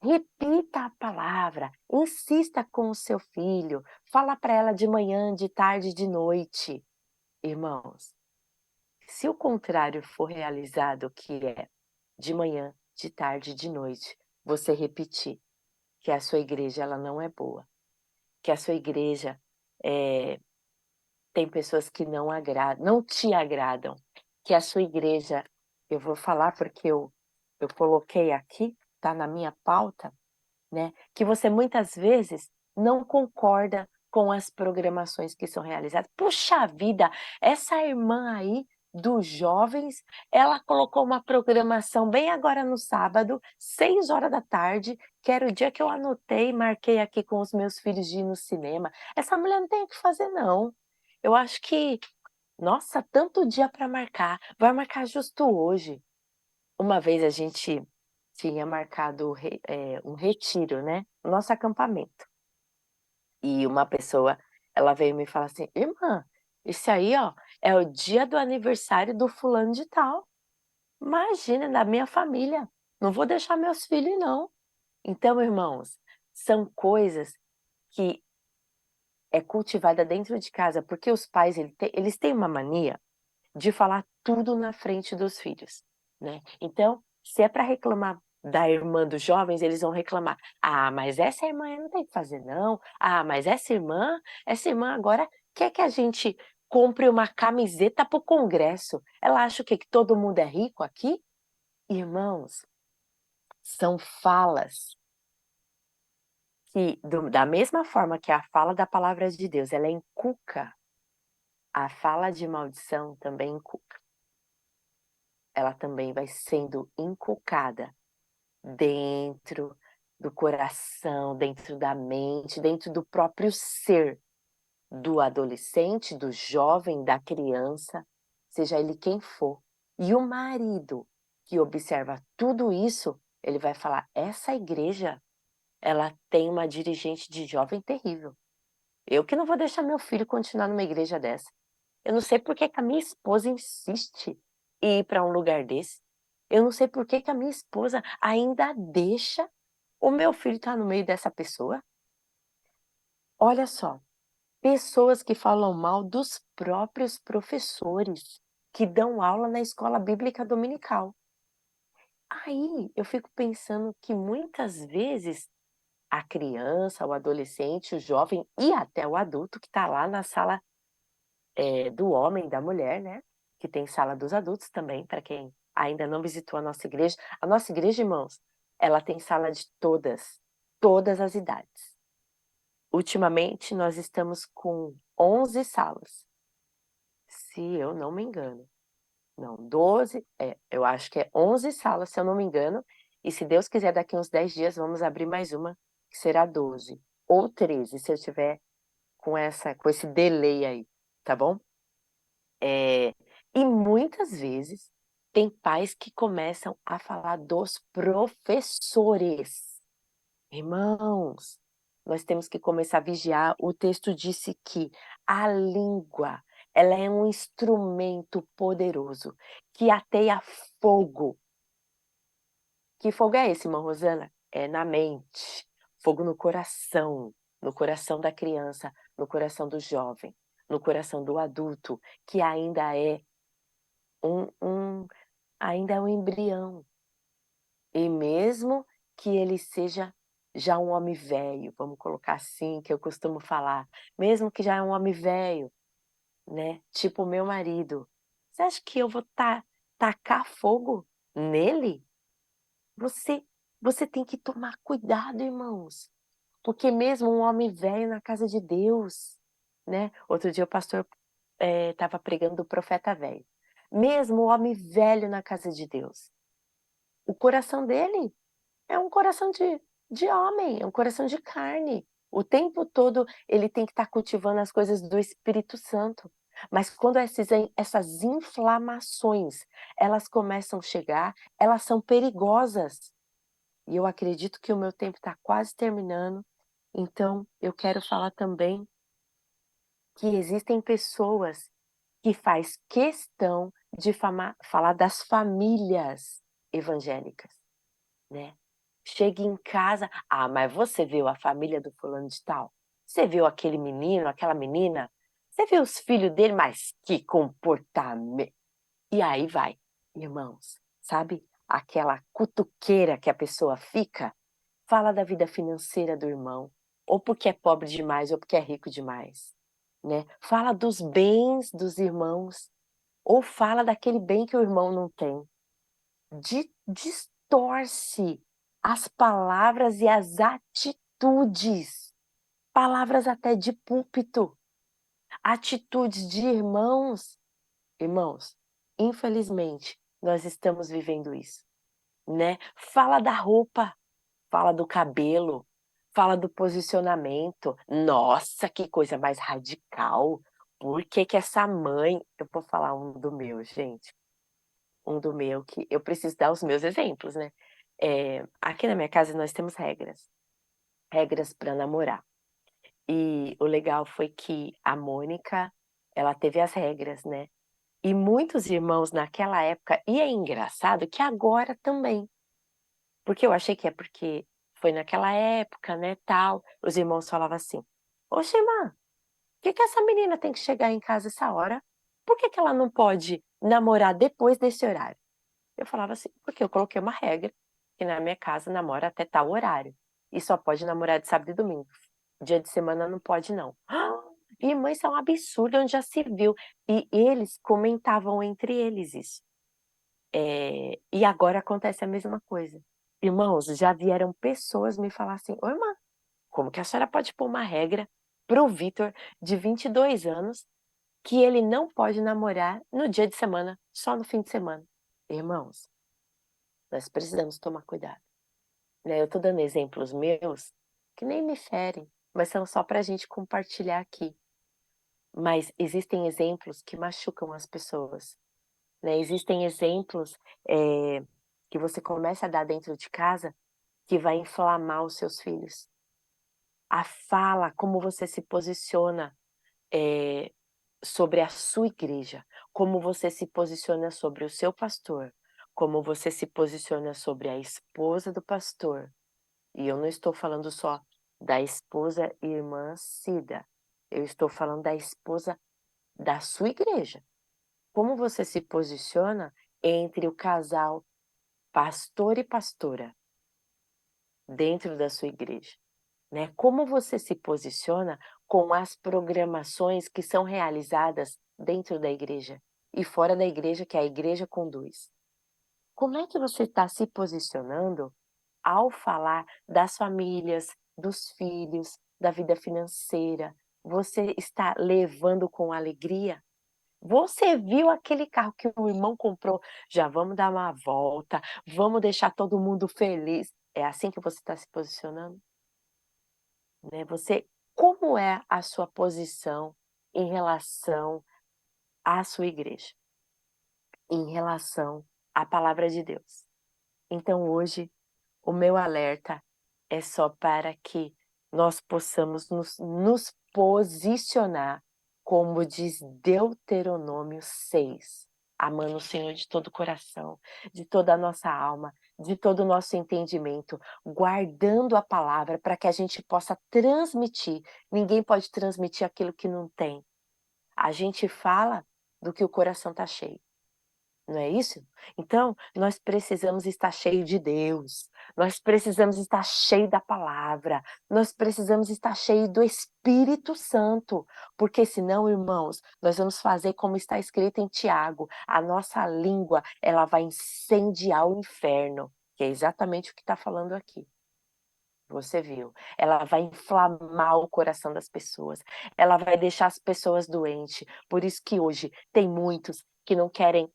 repita a palavra, insista com o seu filho, fala para ela de manhã, de tarde, de noite. Irmãos, se o contrário for realizado, que é de manhã, de tarde, de noite, você repetir que a sua igreja ela não é boa, que a sua igreja tem pessoas que não te agradam, que a sua igreja, eu vou falar porque eu coloquei aqui, tá na minha pauta, né, que você muitas vezes não concorda com as programações que são realizadas. Puxa vida, essa irmã aí dos jovens, ela colocou uma programação bem agora no sábado, 6 horas da tarde, que era o dia que eu anotei, marquei aqui com os meus filhos de ir no cinema. Essa mulher não tem o que fazer não. Eu acho que, nossa, tanto dia para marcar, vai marcar justo hoje. Uma vez a gente tinha marcado um retiro, né, no nosso acampamento. E uma pessoa, ela veio me falar assim: "Irmã, esse aí, ó, é o dia do aniversário do fulano de tal. Imagina, é da minha família, não vou deixar meus filhos não". Então, irmãos, são coisas que é cultivada dentro de casa, porque os pais eles têm uma mania de falar tudo na frente dos filhos, né. Então, se é para reclamar da irmã dos jovens, eles vão reclamar: "Ah, mas essa irmã aí não tem o que fazer não. Ah, mas essa irmã agora quer que a gente compre uma camiseta para o congresso. Ela acha o quê? Que todo mundo é rico aqui?". Irmãos, são falas que da mesma forma que a fala da palavra de Deus, ela encuca, a fala de maldição também encuca. Ela também vai sendo inculcada dentro do coração, dentro da mente, dentro do próprio ser do adolescente, do jovem, da criança, seja ele quem for. E o marido que observa tudo isso, ele vai falar: essa igreja, ela tem uma dirigente de jovem terrível. Eu que não vou deixar meu filho continuar numa igreja dessa. Eu não sei por que que a minha esposa insiste em ir para um lugar desse. Eu não sei por que que a minha esposa ainda deixa o meu filho estar no meio dessa pessoa. Olha só, pessoas que falam mal dos próprios professores que dão aula na escola bíblica dominical. Aí eu fico pensando que muitas vezes a criança, o adolescente, o jovem e até o adulto que está lá na sala do homem e da mulher, né, que tem sala dos adultos também, para quem ainda não visitou a nossa igreja. A nossa igreja, irmãos, ela tem sala de todas as idades. Ultimamente, nós estamos com 11 salas, se eu não me engano. Não, 12, eu acho que é 11 salas, se eu não me engano, e se Deus quiser, daqui uns 10 dias, vamos abrir mais uma, que será 12 ou 13, se eu tiver com esse delay aí, tá bom? E muitas vezes tem pais que começam a falar dos professores. Irmãos, nós temos que começar a vigiar. O texto disse que a língua, ela é um instrumento poderoso que ateia fogo. Que fogo é esse, irmã Rosana? É na mente, fogo no coração da criança, no coração do jovem, no coração do adulto, que um um ainda é um embrião. E mesmo que ele seja já um homem velho, vamos colocar assim, que eu costumo falar, mesmo que já é um homem velho, né, tipo o meu marido, você acha que eu vou tacar fogo nele? Você você tem que tomar cuidado, irmãos, porque mesmo um homem velho na casa de Deus, né, outro dia o pastor, estava pregando o profeta velho. Mesmo o homem velho na casa de Deus, o coração dele é um coração de homem, é um coração de carne. O tempo todo ele tem que estar cultivando as coisas do Espírito Santo. Mas quando essas inflamações, elas começam a chegar, elas são perigosas. E eu acredito que o meu tempo está quase terminando, então eu quero falar também que existem pessoas que faz questão de falar das famílias evangélicas, né. Chega em casa: "Ah, mas você viu a família do fulano de tal? Você viu aquele menino, aquela menina? Você viu os filhos dele? Mas que comportamento". E aí vai, irmãos, sabe aquela cutuqueira que a pessoa fica? Fala da vida financeira do irmão, ou porque é pobre demais ou porque é rico demais, né. Fala dos bens dos irmãos, ou fala daquele bem que o irmão não tem. Distorce as palavras e as atitudes, palavras até de púlpito, atitudes de irmãos. Irmãos, infelizmente, nós estamos vivendo isso, né. Fala da roupa, fala do cabelo, fala do posicionamento. Nossa, que coisa mais radical. Por que que essa mãe eu vou falar um do meu, gente, um do meu que eu preciso dar os meus exemplos, né. Aqui na minha casa nós temos regras, regras para namorar. E o legal foi que a Mônica, ela teve as regras, né. E muitos irmãos naquela época e é engraçado que agora também, porque eu achei que é porque foi naquela época, né, tal, os irmãos falavam assim: "Oxe, irmã, que essa menina tem que chegar em casa essa hora? Por que que ela não pode namorar depois desse horário?". Eu falava assim: "Porque eu coloquei uma regra, que na minha casa namora até tal horário, e só pode namorar de sábado e domingo, dia de semana não pode não". "Ah, irmã, isso é um absurdo, onde já se viu?". E eles comentavam entre eles isso. E agora acontece a mesma coisa. Irmãos, já vieram pessoas me falar assim: "Ô irmã, como que a senhora pode pôr uma regra para o Vitor, de 22 anos, que ele não pode namorar no dia de semana, só no fim de semana?". Irmãos, nós precisamos tomar cuidado, né. Eu estou dando exemplos meus, que nem me ferem, mas são só para a gente compartilhar aqui. Mas existem exemplos que machucam as pessoas, né. Existem exemplos, que você começa a dar dentro de casa, que vai inflamar os seus filhos. A fala, como você se posiciona, eh, sobre a sua igreja, como você se posiciona sobre o seu pastor, como você se posiciona sobre a esposa do pastor. E eu não estou falando só da esposa e irmã Cida, eu estou falando da esposa da sua igreja. Como você se posiciona entre o casal pastor e pastora dentro da sua igreja, né? Como você se posiciona com as programações que são realizadas dentro da igreja e fora da igreja, que a igreja conduz. Como é que você está se posicionando ao falar das famílias, dos filhos, da vida financeira? Você está levando com alegria? Você viu aquele carro que o irmão comprou? Já vamos dar uma volta, vamos deixar todo mundo feliz. É assim que você está se posicionando? Né, como é a sua posição em relação à sua igreja, em relação à palavra de Deus? Então hoje, o meu alerta é só para que nós possamos nos posicionar, como diz Deuteronômio 6, amando o Senhor de todo o coração, de toda a nossa alma, de todo o nosso entendimento, guardando a palavra para que a gente possa transmitir. Ninguém pode transmitir aquilo que não tem. A gente fala do que o coração está cheio. Não é isso? Então, nós precisamos estar cheio de Deus, nós precisamos estar cheio da palavra, nós precisamos estar cheio do Espírito Santo, porque senão, irmãos, nós vamos fazer como está escrito em Tiago, a nossa língua, ela vai incendiar o inferno, que é exatamente o que está falando aqui. Você viu? Ela vai inflamar o coração das pessoas, ela vai deixar as pessoas doentes. Por isso que hoje tem muitos que não querem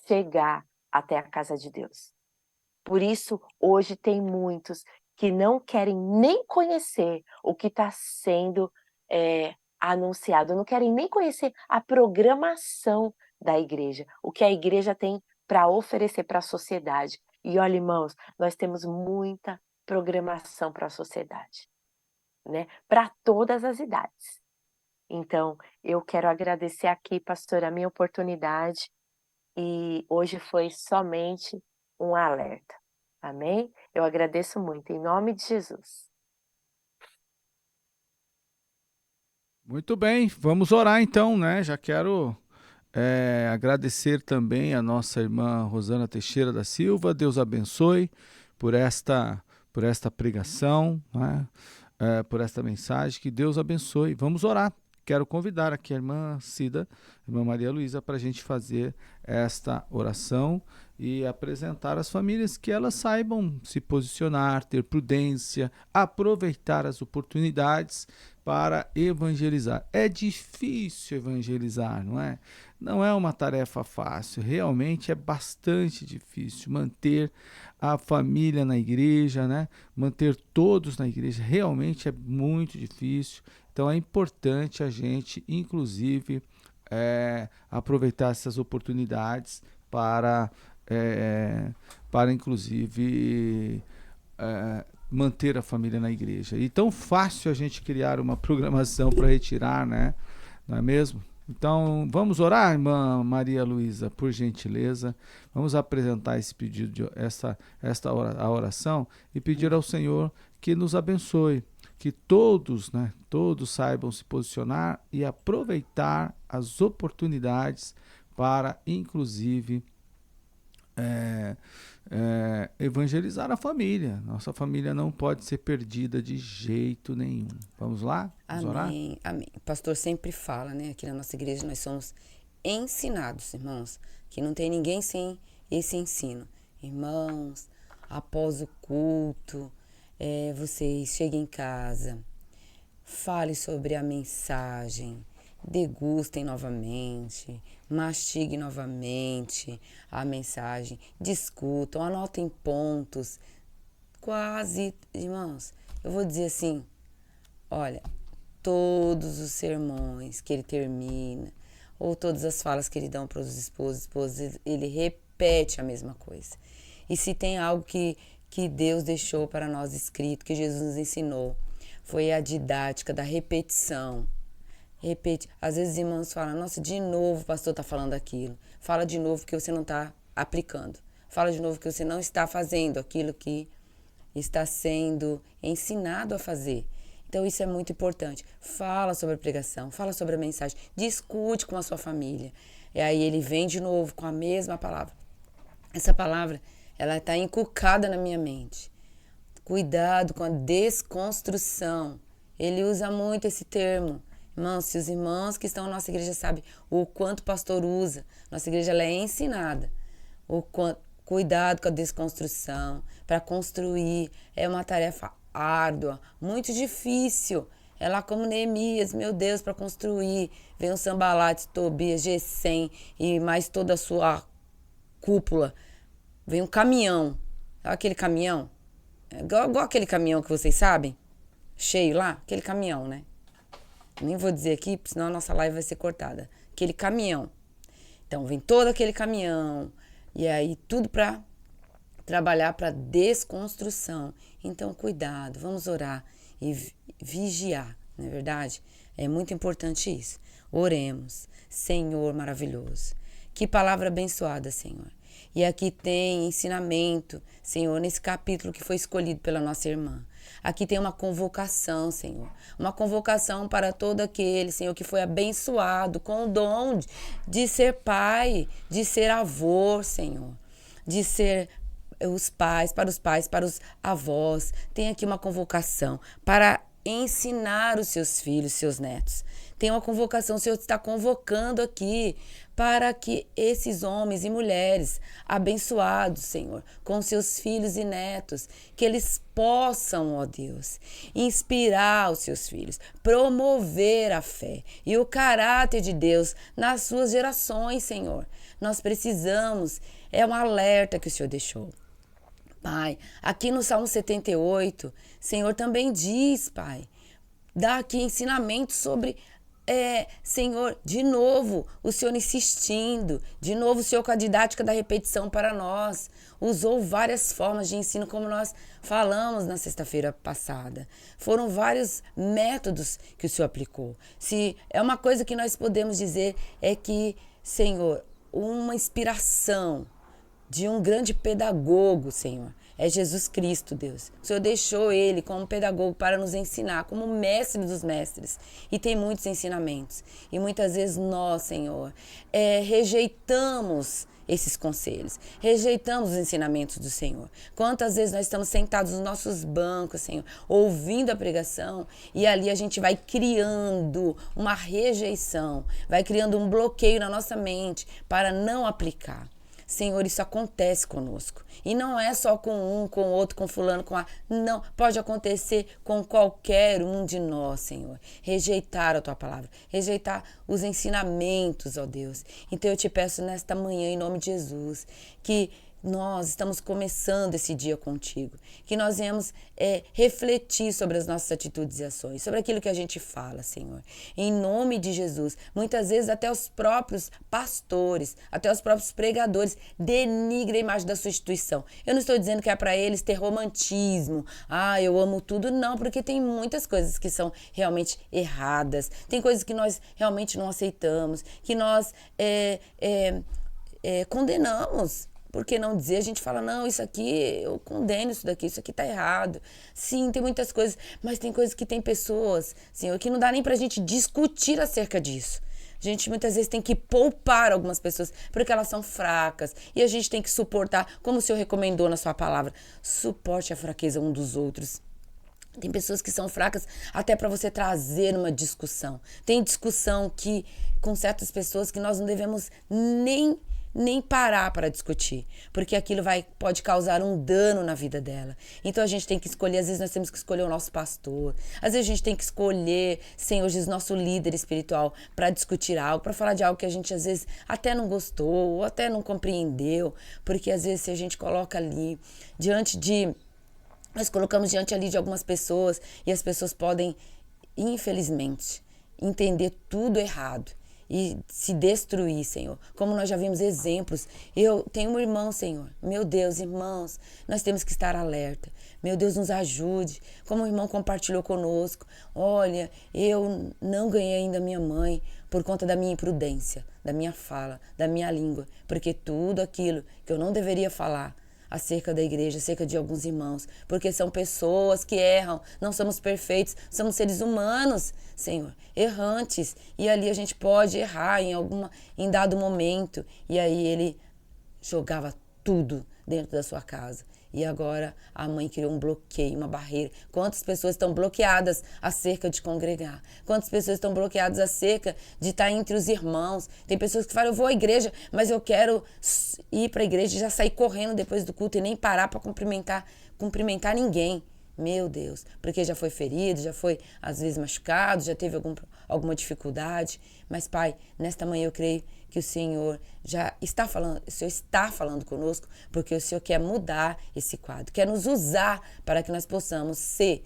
chegar até a casa de Deus. Por isso, hoje tem muitos que não querem nem conhecer o que está sendo, anunciado, não querem nem conhecer a programação da igreja, o que a igreja tem para oferecer para a sociedade. E olha, irmãos, nós temos muita programação para a sociedade, né? Para todas as idades. Então, eu quero agradecer aqui, pastor, a minha oportunidade, e hoje foi somente um alerta. Amém? Eu agradeço muito, em nome de Jesus. Muito bem, vamos orar então, né? Já quero agradecer também a nossa irmã Rosana Teixeira da Silva. Deus abençoe por esta pregação, né? Por esta mensagem. Que Deus abençoe. Vamos orar. Quero convidar aqui a irmã Cida, a irmã Maria Luísa, para a gente fazer esta oração e apresentar às famílias, que elas saibam se posicionar, ter prudência, aproveitar as oportunidades para evangelizar. É difícil evangelizar, não é? Não é uma tarefa fácil, realmente é bastante difícil manter a família na igreja, né? Manter todos na igreja, realmente é muito difícil. Então é importante a gente, inclusive, aproveitar essas oportunidades para inclusive, manter a família na igreja. E tão fácil a gente criar uma programação para retirar, né? Não é mesmo? Então, vamos orar, irmã Maria Luísa, por gentileza. Vamos apresentar esse pedido, a oração, e pedir ao Senhor que nos abençoe, que todos, né, todos saibam se posicionar e aproveitar as oportunidades para, inclusive, evangelizar a família. Nossa família não pode ser perdida de jeito nenhum. Vamos lá? Vamos orar? Amém, amém. O pastor sempre fala, né? Aqui na nossa igreja nós somos ensinados, irmãos, que não tem ninguém sem esse ensino. Irmãos, após o culto, vocês cheguem em casa, fale sobre a mensagem, degustem novamente, mastiguem novamente a mensagem, discutam, anotem pontos. Quase, irmãos, eu vou dizer assim, olha, todos os sermões que ele termina, ou todas as falas que ele dá para os esposos, ele repete a mesma coisa. E se tem algo que Deus deixou para nós escrito, que Jesus nos ensinou, foi a didática da repetição. Repete. Às vezes os irmãos falam, nossa, de novo o pastor está falando aquilo. Fala de novo que você não está aplicando. Fala de novo que você não está fazendo aquilo que está sendo ensinado a fazer. Então isso é muito importante. Fala sobre a pregação, fala sobre a mensagem, discute com a sua família. E aí ele vem de novo com a mesma palavra. Essa palavra, ela está inculcada na minha mente. Cuidado com a desconstrução. Ele usa muito esse termo. Irmãos, se os irmãos que estão na nossa igreja sabem o quanto o pastor usa, nossa igreja ela é ensinada. Cuidado com a desconstrução. Para construir é uma tarefa árdua, muito difícil. É lá como Neemias, meu Deus, para construir. Vem o Sambalate, Tobias, Gesem e mais toda a sua cúpula. Vem um caminhão. Sabe aquele caminhão? Igual aquele caminhão que vocês sabem? Cheio lá? Aquele caminhão, né? Nem vou dizer aqui, senão a nossa live vai ser cortada. Aquele caminhão. Então, vem todo aquele caminhão. E aí, tudo para trabalhar para desconstrução. Então, cuidado, vamos orar e vigiar, não é verdade? É muito importante isso. Oremos. Senhor maravilhoso. Que palavra abençoada, Senhor. E aqui tem ensinamento, Senhor, nesse capítulo que foi escolhido pela nossa irmã. Aqui tem uma convocação, Senhor. Uma convocação para todo aquele, Senhor, que foi abençoado com o dom de ser pai, de ser avô, Senhor. De ser os pais, para os avós. Tem aqui uma convocação para ensinar os seus filhos, seus netos. Tem uma convocação, o Senhor está convocando aqui para que esses homens e mulheres abençoados, Senhor, com seus filhos e netos, que eles possam, ó Deus, inspirar os seus filhos, promover a fé e o caráter de Deus nas suas gerações, Senhor. Nós precisamos, é um alerta que o Senhor deixou. Pai, aqui no Salmo 78, Senhor também diz, Pai, dá aqui ensinamento sobre Senhor, de novo, o Senhor insistindo, de novo o Senhor com a didática da repetição para nós, usou várias formas de ensino, como nós falamos na sexta-feira passada. Foram vários métodos que o Senhor aplicou. Se é uma coisa que nós podemos dizer é que, Senhor, uma inspiração de um grande pedagogo, Senhor, é Jesus Cristo, Deus. O Senhor deixou Ele como pedagogo para nos ensinar, como mestre dos mestres. E tem muitos ensinamentos. E muitas vezes nós, Senhor, rejeitamos esses conselhos. Rejeitamos os ensinamentos do Senhor. Quantas vezes nós estamos sentados nos nossos bancos, Senhor, ouvindo a pregação, e ali a gente vai criando uma rejeição, vai criando um bloqueio na nossa mente para não aplicar. Senhor, isso acontece conosco. E não é só com um, com o outro, com fulano, com a... Não, pode acontecer com qualquer um de nós, Senhor. Rejeitar a Tua palavra, rejeitar os ensinamentos, ó Deus. Então eu te peço nesta manhã, em nome de Jesus, que nós estamos começando esse dia contigo, que nós venhamos refletir sobre as nossas atitudes e ações, sobre aquilo que a gente fala, Senhor. Em nome de Jesus, muitas vezes até os próprios pastores, até os próprios pregadores denigram a imagem da sua instituição. Eu não estou dizendo que é para eles ter romantismo, eu amo tudo, não, porque tem muitas coisas que são realmente erradas, tem coisas que nós realmente não aceitamos, que nós condenamos. Por que não dizer? A gente fala, não, isso aqui, eu condeno isso daqui, isso aqui tá errado. Sim, tem muitas coisas, mas tem coisas que tem pessoas, Senhor, que não dá nem pra gente discutir acerca disso. A gente muitas vezes tem que poupar algumas pessoas, porque elas são fracas. E a gente tem que suportar, como o Senhor recomendou na sua palavra, suporte a fraqueza um dos outros. Tem pessoas que são fracas até para você trazer uma discussão. Tem discussão que, com certas pessoas, que nós não devemos nem parar para discutir, porque aquilo pode causar um dano na vida dela. Então a gente tem que escolher, às vezes nós temos que escolher o nosso pastor, às vezes a gente tem que escolher, Senhor Jesus, nosso líder espiritual para discutir algo, para falar de algo que a gente às vezes até não gostou, ou até não compreendeu, porque às vezes se a gente coloca ali, nós colocamos diante ali de algumas pessoas, e as pessoas podem, infelizmente, entender tudo errado e se destruir, Senhor. Como nós já vimos exemplos. Eu tenho um irmão, Senhor. Meu Deus, irmãos, nós temos que estar alerta. Meu Deus, nos ajude. Como o irmão compartilhou conosco. Olha, eu não ganhei ainda minha mãe por conta da minha imprudência, da minha fala, da minha língua. Porque tudo aquilo que eu não deveria falar acerca da igreja, acerca de alguns irmãos, porque são pessoas que erram, não somos perfeitos, somos seres humanos, Senhor, errantes, e ali a gente pode errar em dado momento, e aí ele jogava tudo dentro da sua casa. E agora a mãe criou um bloqueio, uma barreira. Quantas pessoas estão bloqueadas acerca de congregar? Quantas pessoas estão bloqueadas acerca de estar entre os irmãos? Tem pessoas que falam, eu vou à igreja, mas eu quero ir para a igreja e já sair correndo depois do culto e nem parar para cumprimentar ninguém. Meu Deus, porque já foi ferido, já foi às vezes machucado, já teve alguma dificuldade. Mas, Pai, nesta manhã eu creio que o Senhor está falando conosco, porque o Senhor quer mudar esse quadro, quer nos usar para que nós possamos ser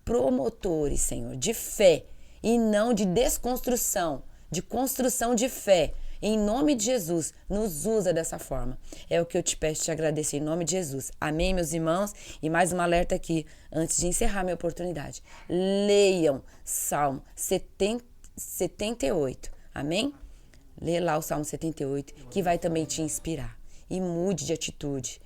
promotores, Senhor, de fé e não de desconstrução, de construção de fé. Em nome de Jesus, nos usa dessa forma. É o que eu te peço e te agradeço em nome de Jesus. Amém, meus irmãos? E mais um alerta aqui, antes de encerrar minha oportunidade. Leiam Salmo 78. Amém? Lê lá o Salmo 78, que vai também te inspirar. E mude de atitude.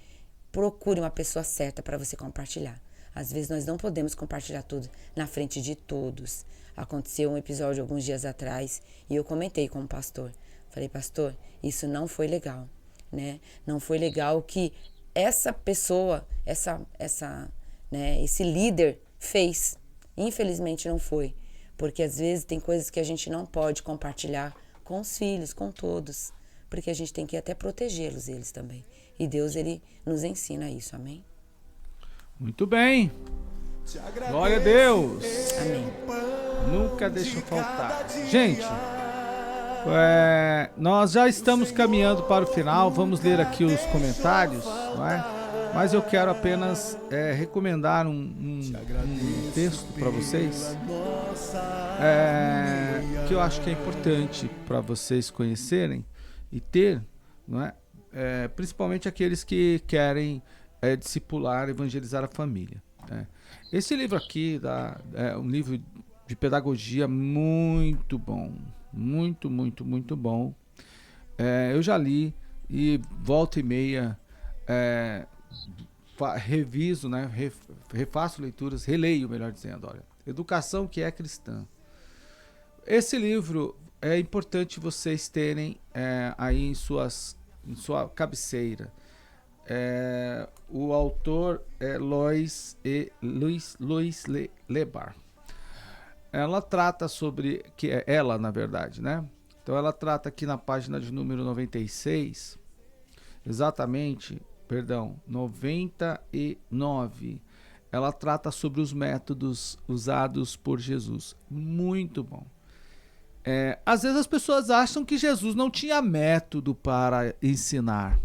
Procure uma pessoa certa para você compartilhar. Às vezes nós não podemos compartilhar tudo na frente de todos. Aconteceu um episódio alguns dias atrás e eu comentei com o pastor. Falei, pastor, isso não foi legal, né? Não foi legal que essa pessoa, esse líder fez. Infelizmente não foi, porque às vezes tem coisas que a gente não pode compartilhar com os filhos, com todos, porque a gente tem que até protegê-los, eles também. E Deus, Ele nos ensina isso, amém? Muito bem. Glória a Deus. Amém. Nunca deixa faltar. Gente, nós já estamos caminhando para o final. Vamos ler aqui os comentários, não é? mas eu quero apenas recomendar um texto para vocês que eu acho que é importante para vocês conhecerem e ter, não é? Principalmente aqueles que querem discipular, evangelizar a família. Esse livro aqui é um livro de pedagogia muito bom, muito, muito, muito bom. Eu já li e volta e meia reviso, né? Refaço leituras, releio, melhor dizendo. Olha, Educação que é Cristã. Esse livro é importante vocês terem aí em sua cabeceira. O autor é Lois Lebar. Ela trata sobre, que é ela na verdade, né? Então ela trata aqui na página de número 96, exatamente, 99. Ela trata sobre os métodos usados por Jesus. Muito bom. Às vezes as pessoas acham que Jesus não tinha método para ensinar.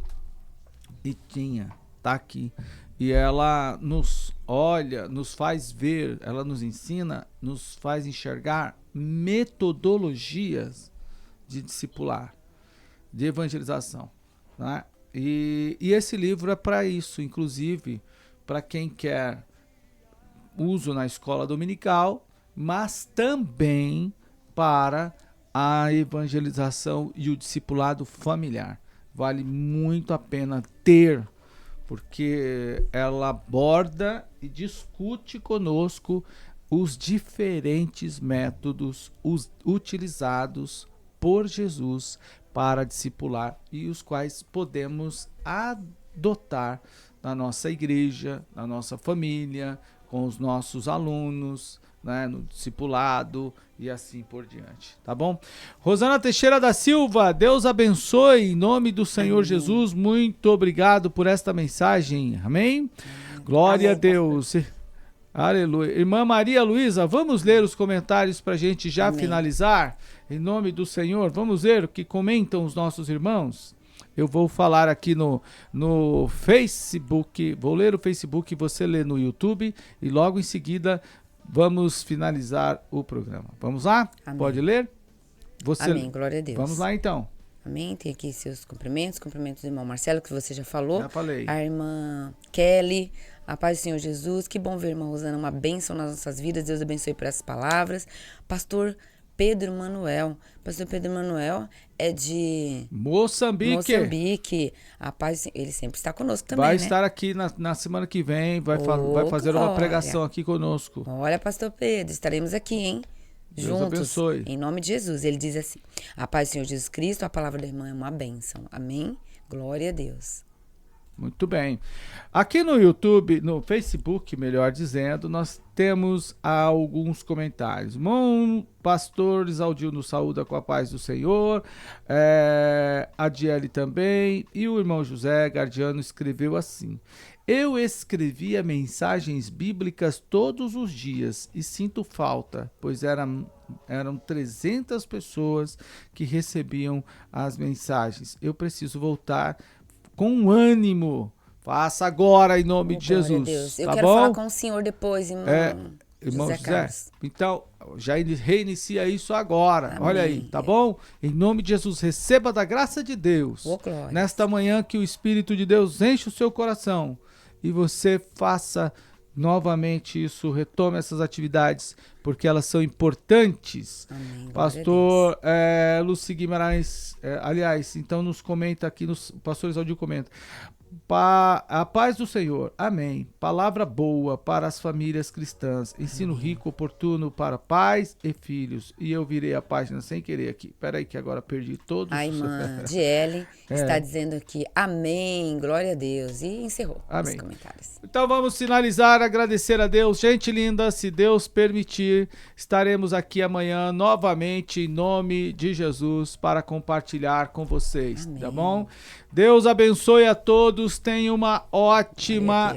E tinha, tá aqui. E ela nos olha, nos faz ver, ela nos ensina, nos faz enxergar metodologias de discipular, de evangelização, né? E esse livro é para isso, inclusive para quem quer uso na escola dominical, mas também para a evangelização e o discipulado familiar. Vale muito a pena ter, porque ela aborda e discute conosco os diferentes métodos utilizados por Jesus para discipular e os quais podemos adotar na nossa igreja, na nossa família, com os nossos alunos, né, no discipulado e assim por diante, tá bom? Rosana Teixeira da Silva, Deus abençoe em nome do Senhor Amém. Jesus, muito obrigado por esta mensagem, amém? Glória a Deus, pastor. Aleluia. Irmã Maria Luísa, vamos ler os comentários para a gente já Amém. Finalizar, em nome do Senhor, vamos ver o que comentam os nossos irmãos. Eu vou falar aqui no Facebook, vou ler o Facebook, você lê no YouTube e logo em seguida vamos finalizar o programa. Vamos lá? Amém. Pode ler? Você... Amém, glória a Deus. Vamos lá então. Amém, tem aqui seus cumprimentos do irmão Marcelo, que você já falou. Já falei. A irmã Kelly, a paz do Senhor Jesus, que bom ver a irmã Rosana, uma bênção nas nossas vidas, Deus abençoe por essas palavras. Pastor Pedro Manuel é de Moçambique. A paz, ele sempre está conosco também, vai né? Estar aqui na semana que vem, vai fazer uma pregação aqui conosco. Olha, pastor Pedro, estaremos aqui, hein? Deus Juntos, abençoe. Em nome de Jesus. Ele diz assim: a paz do Senhor Jesus Cristo, a palavra da irmã é uma bênção. Amém? Glória a Deus. Muito bem. Aqui no YouTube, no Facebook, melhor dizendo, nós temos alguns comentários. Bom, pastor Isaldil nos saúda com a paz do Senhor, a Diele também, e o irmão José Gardiano escreveu assim: eu escrevia mensagens bíblicas todos os dias e sinto falta, pois eram 300 pessoas que recebiam as mensagens. Eu preciso voltar com ânimo. Faça agora em nome de Jesus. Deus. Eu tá quero bom? falar com o senhor depois, irmão. Irmão José. Então, já reinicia isso agora. Amém. Olha aí, tá bom? Em nome de Jesus, receba da graça de Deus. Nesta manhã que o Espírito de Deus enche o seu coração e você faça novamente isso, retome essas atividades, porque elas são importantes. Amém. Pastor Luci Guimarães, aliás, então nos comenta aqui, o pastor Isaldil comenta: a paz do Senhor, amém. Palavra boa para as famílias cristãs, ensino rico, oportuno para pais e filhos. E eu virei a página sem querer aqui. Peraí que agora perdi todos. A irmã Diele está dizendo aqui, amém, glória a Deus. E encerrou os comentários. Então vamos finalizar, agradecer a Deus. Gente linda, se Deus permitir, estaremos aqui amanhã novamente em nome de Jesus para compartilhar com vocês, amém. Tá bom? Deus abençoe a todos, tenha uma ótima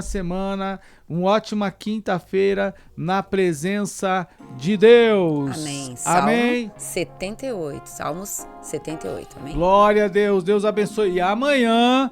semana, uma ótima quinta-feira na presença de Deus. Amém. Amém. Salmos 78, amém. Glória a Deus, Deus abençoe. E amanhã,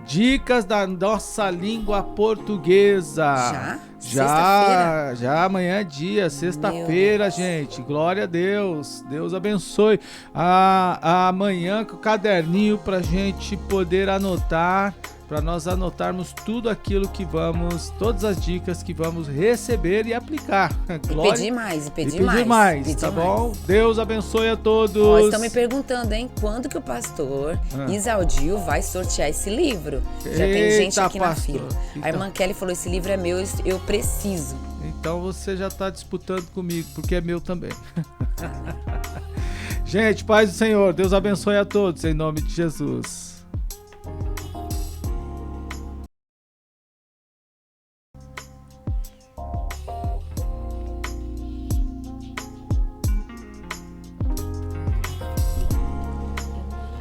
Dicas da nossa língua portuguesa. Já? Já, amanhã é dia, sexta-feira, gente. Glória a Deus. Deus abençoe. Amanhã com o caderninho pra gente poder anotar, para nós anotarmos tudo aquilo que vamos, todas as dicas que vamos receber e aplicar. Glória. E pedir mais, tá bom? Deus abençoe a todos. Ó, estão me perguntando, hein, quando que o pastor Isaldio vai sortear esse livro? Já tem gente aqui na fila. Então, a irmã Kelly falou, esse livro é meu, eu preciso. Então você já está disputando comigo, porque é meu também. Gente, paz do Senhor, Deus abençoe a todos, em nome de Jesus.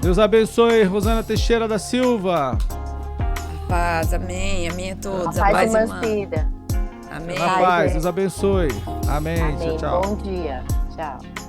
Deus abençoe, Rosana Teixeira da Silva. Paz, amém, amém a todos. A paz Mancida. Amém. Na paz, Deus abençoe. Amém. Amém. Tchau, tchau. Bom dia. Tchau.